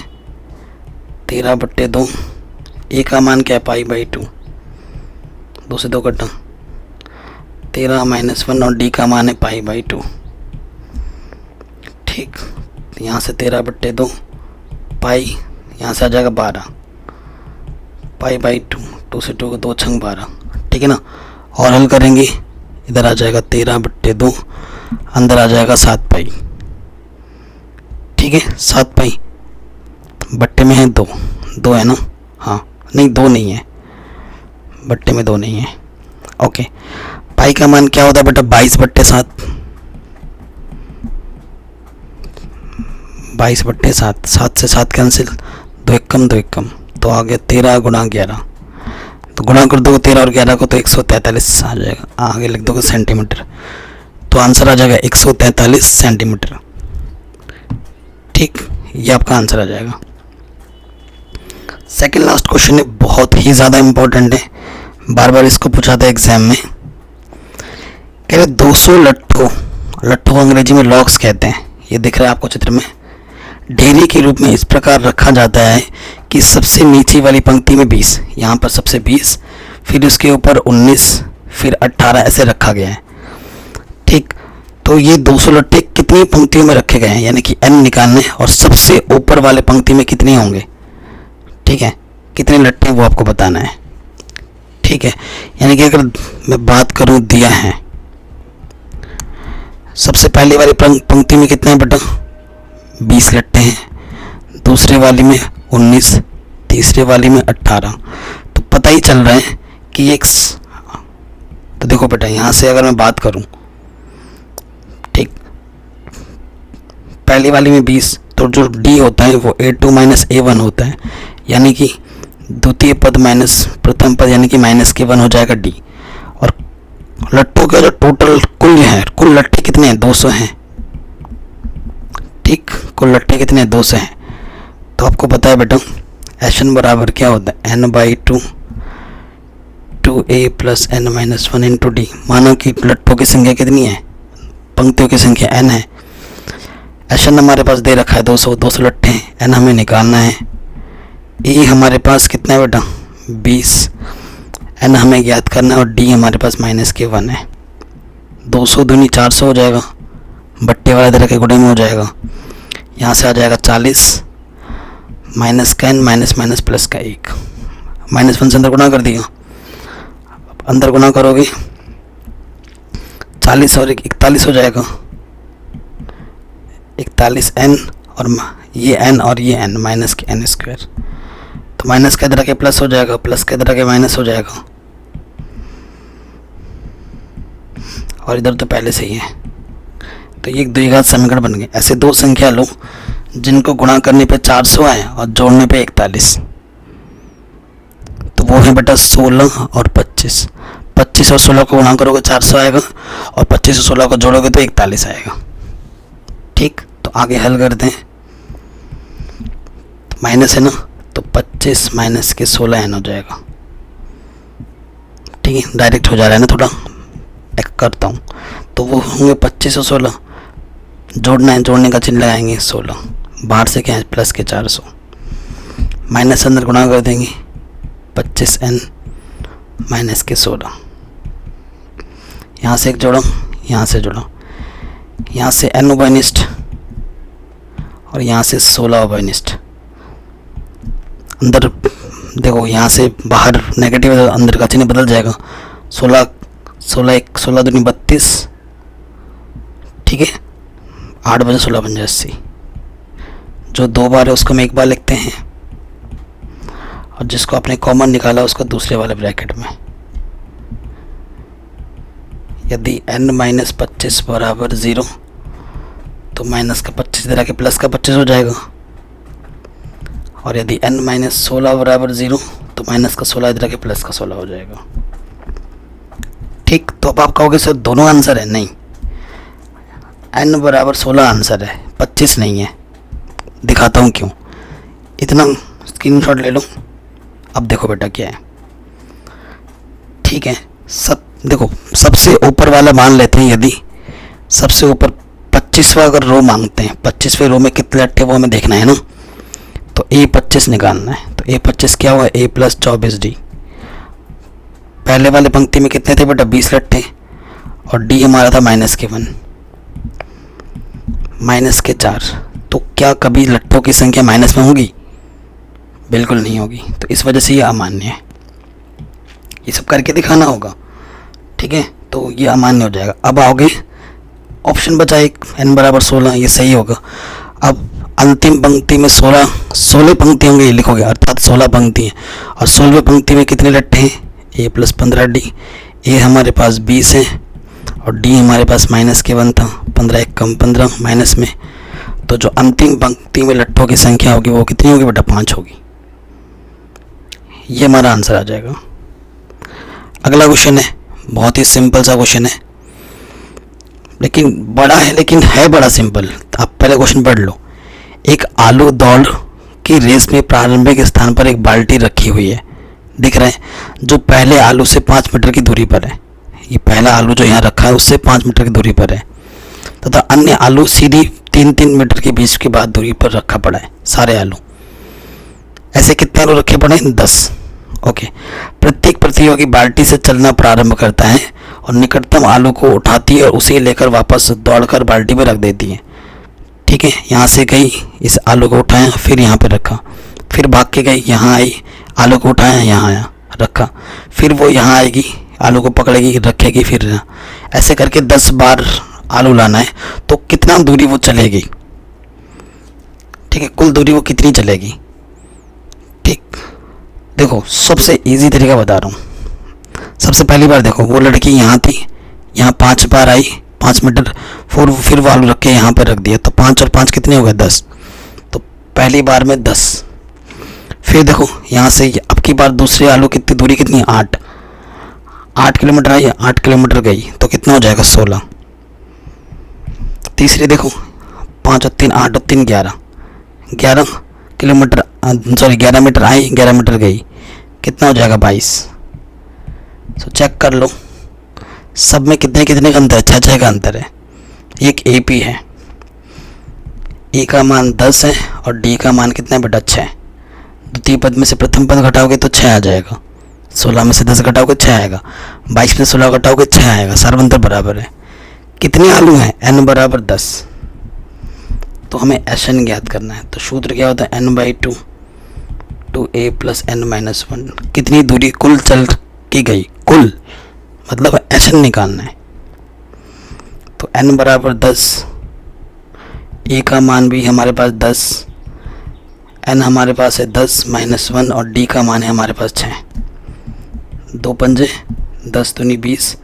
13/2, a का मान क्या है, π/2, 2 से 2 कटा, 13 - 1, और d का मान है π/2। ठीक, तो यहाँ से 13/2 पाई, यहाँ से आ जाएगा 12, π/2, 2 से 2 को 2 छंग 12। ठीक है ना, और हल करेंगे, इधर आ जाएगा 13/2, अंदर आ जाएगा 7 पाई। ठीक है, 7 पाई, बट्टे में है 2, 2 है ना, हाँ नहीं 2 नहीं है, बट्टे में 2 नहीं है। ओके, पाई का मान क्या होता है बेटा, 22/7, 22/7, 7 से 7 कैंसिल, 2 1 कम 2 1 कम, तो आ गया 13 × 11। तो गुणा कर दो 13 और 11 को, तो 143 आ जाएगा। आगे लिख दोगे सेंटीमीटर, तो आंसर आ जाएगा 143 सेंटीमीटर। ठीक, ये आपका आंसर आ जाएगा। सेकंड लास्ट क्वेश्चन है, बहुत ही ज़्यादा इंपॉर्टेंट है, बार बार इसको पूछा था एग्जाम में। कह रहे 200 लट्ठों, लट्ठों को अंग्रेजी में लॉक्स कहते हैं, ये दिख रहा है आपको चित्र में, ढेरी के रूप में इस प्रकार रखा जाता है कि सबसे नीचे वाली पंक्ति में 20, यहाँ पर सबसे 20, फिर उसके ऊपर 19, फिर 18 ऐसे रखा गया है। ठीक, तो ये 200 लट्ठे कितनी पंक्तियों में रखे गए हैं, यानी कि n निकालने, और सबसे ऊपर वाले पंक्ति में कितने होंगे। ठीक है, कितने लट्ठे वो आपको बताना है। ठीक है, यानी कि अगर मैं बात करूँ, दिया है सबसे पहले वाली पंक्ति में कितने हैं बेटा, 20 लट्ठे हैं, दूसरे वाली में 19, तीसरे वाली में 18। तो पता ही चल रहा है कि एक, तो देखो बेटा यहाँ से अगर मैं बात करूँ, ठीक, पहली वाली में 20, तो जो D होता है वो A2 - A1 होता है, यानी कि द्वितीय पद माइनस प्रथम पद, यानी कि -1 हो जाएगा D। और लट्ठों का जो टोटल कुल है, कुल लट्ठे कितने हैं, 200 हैं। ठीक, कुल लट्ठे कितने हैं, 200 हैं। तो आपको पता है बेटा Sn बराबर क्या होता है, n/2 2a + n - 1 × d। मानो कि लट्ठों की संख्या कितनी है, पंक्तियों की संख्या n है। Sn हमारे पास दे रखा है 200 लट्ठे हैं, n हमें निकालना है। ए हमारे पास कितना है बेटा, 20, एन हमें ज्ञात करना है और डी हमारे पास -1 है। 200 दूनी 400 हो जाएगा, बट्टे वाले तरह के गुणे में हो जाएगा। यहाँ से आ जाएगा 40 माइनस का एन माइनस माइनस प्लस का 1, -1 से अंदर गुना कर दिया। अंदर गुना करोगे 40 और 41 हो जाएगा, 41 एन और ये एन माइनस के एन स्क्वायर। तो माइनस का इधर आके प्लस हो जाएगा, प्लस का इधर आके माइनस हो जाएगा, और इधर तो पहले से ही है। तो ये एक द्विघात समीकरण बन गए। ऐसे दो संख्या लो जिनको गुणा करने पे 400 आए और जोड़ने पे 41, तो वो है बेटा 16 और 25। 25 और 16 को गुणा करोगे 400 आएगा, और 25 और 16 को जोड़ोगे तो 41 आएगा। ठीक, तो आगे हल कर दें। तो माइनस है ना, तो 25 माइनस के 16 एन हो जाएगा। ठीक है, डायरेक्ट हो जा रहा है ना, थोड़ा एक करता हूँ। तो वो होंगे 25 और 16, जोड़ना है, जोड़ने का चिन्ह लगाएंगे 16, बाहर से क्या है प्लस के 400, माइनस अंदर गुणा कर देंगे 25 एन माइनस के 16। यहाँ से एक जोड़ो, यहाँ से जोड़ो, यहाँ से एन उभयनिष्ठ और यहाँ से 16 उभयनिष्ठ। अंदर देखो, यहाँ से बाहर नेगेटिव, अंदर का चिन्ह बदल जाएगा। 16 दूनी 32, ठीक है, 8 बजे 16 बन जाए 80। जो 2 बार है उसको हम 1 बार लिखते हैं, और जिसको आपने कॉमन निकाला उसको दूसरे वाले ब्रैकेट में। यदि n माइनस 25 बराबर 0, तो माइनस का 25 इधर आके प्लस का 25 हो जाएगा, और यदि n माइनस 16 बराबर 0, तो माइनस का 16 इधर आके प्लस का 16 हो जाएगा। ठीक, तो अब आप कहोगे सर दोनों आंसर है, नहीं, n बराबर 16 आंसर है, 25 नहीं है। दिखाता हूँ क्यों। इतना स्क्रीनशॉट ले लो। अब देखो बेटा क्या है, ठीक है, सब देखो, सबसे ऊपर वाला मान लेते हैं। यदि सबसे ऊपर 25वां अगर रो मांगते हैं, 25वें रो में कितने लट्ठे वो हमें देखना है ना, तो A25 निकालना है। तो A25 क्या हुआ, A प्लस 24D। पहले वाले पंक्ति में कितने थे बेटा, 20 लट्ठे, और D हमारा था -1 माइनस के 4। तो क्या कभी लट्ठों की संख्या माइनस में होगी? बिल्कुल नहीं होगी। तो इस वजह से ये अमान्य है, ये सब करके दिखाना होगा। ठीक है, तो ये अमान्य हो जाएगा। अब आओगे, ऑप्शन बचा एक, n बराबर 16, ये सही होगा। अब अंतिम पंक्ति में 16 पंक्ति होंगे, ये लिखोगे, अर्थात 16 पंक्ति हैं, और 16वें पंक्ति में कितने लट्ठे हैं, A प्लस 15D। A हमारे पास 20 है और D हमारे पास -1 था, 15 एक कम 15 माइनस में। तो जो अंतिम पंक्ति में लट्ठों की संख्या होगी वो कितनी होगी बेटा, 5 होगी। ये हमारा आंसर आ जाएगा। अगला क्वेश्चन है, बहुत ही सिंपल सा क्वेश्चन है, लेकिन बड़ा है, लेकिन है बड़ा सिंपल। आप पहले क्वेश्चन पढ़ लो। एक आलू दौड़ की रेस में प्रारंभिक स्थान पर एक बाल्टी रखी हुई है, दिख रहा है, जो पहले आलू से 5 मीटर की दूरी पर है। ये पहला आलू जो यहाँ रखा है उससे 5 मीटर की दूरी पर है, तथा अन्य आलू सीधी 3-3 मीटर के बीच के बाद दूरी पर रखा पड़ा है। सारे आलू ऐसे कितने आलू रखे पड़े हैं, 10। ओके, प्रत्येक प्रतियोगी बाल्टी से चलना प्रारंभ करता है और निकटतम आलू को उठाती है और उसे लेकर वापस दौड़कर बाल्टी में रख देती है। ठीक है, यहाँ से गई, इस आलू को उठाया, फिर यहाँ पे रखा, फिर भाग के गई, यहाँ आई, आलू को उठाया, यहाँ आया, रखा, फिर वो यहाँ आएगी, आलू को पकड़ेगी, रखेगी, फिर ऐसे करके 10 बार आलू लाना है। तो कितना दूरी वो चलेगी, ठीक है, कुल दूरी वो कितनी चलेगी। ठीक, देखो सबसे इजी तरीका बता रहा हूँ। सबसे पहली बार देखो, वो लड़की यहाँ थी, यहाँ 5 बार आई, 5 मीटर, फिर वो आलू रख के यहाँ पर रख दिया, तो 5 और 5 कितने हो गए, 10। तो पहली बार में 10। फिर देखो यहाँ से अब की बार दूसरे आलू कितनी दूरी, कितनी, 8 किलोमीटर आई, 8 किलोमीटर गई, तो कितना हो जाएगा, 16। तीसरी देखो, 5 और 3 8 और 3 11 किलोमीटर, सॉरी 11 मीटर आई, 11 मीटर गई, कितना हो जाएगा, 22। तो चेक कर लो सब में कितने कितने का अंतर है, 6 का अंतर है। एक AP है, A का मान 10 है और D का मान कितना है बेटा, 6। द्वितीय पद में से प्रथम पद घटाओगे तो 6 आ जाएगा। 16 में से 10 घटाओगे 6 आएगा। 22 में से 16 घटाओगे 6 आएगा। सार्वंतर बराबर है। कितने आलू हैं? n बराबर 10। तो हमें Sn ज्ञात करना है। तो सूत्र क्या होता है? n/2 2a + n-1। कितनी दूरी कुल चल की गई? कुल मतलब Sn निकालना है। तो n बराबर 10, a का मान भी हमारे पास 10, n हमारे पास है 10 - 1 और d का मान है हमारे पास 6। 2 पंजे 10 दूनी 20,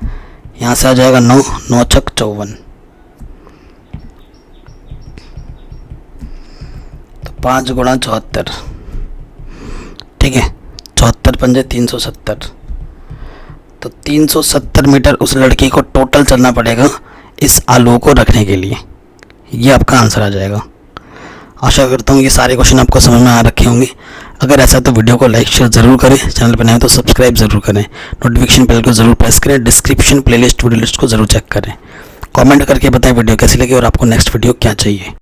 यहाँ से आ जाएगा 9, 9 छक 54। तो 5 गुणा 74, ठीक है। 74 पंजे 370। तो 370 मीटर उस लड़की को टोटल चलना पड़ेगा इस आलू को रखने के लिए। ये आपका आंसर आ जाएगा। आशा करता हूँ ये सारे क्वेश्चन आपको समझ में आ रखे होंगे। अगर ऐसा तो वीडियो को लाइक शेयर ज़रूर करें, चैनल पर नए तो सब्सक्राइब ज़रूर करें, नोटिफिकेशन बेल को ज़रूर प्रेस करें, डिस्क्रिप्शन प्लेलिस्ट वीडियो लिस्ट को ज़रूर चेक करें। कमेंट करके बताएं वीडियो कैसी लगी और आपको नेक्स्ट वीडियो क्या चाहिए।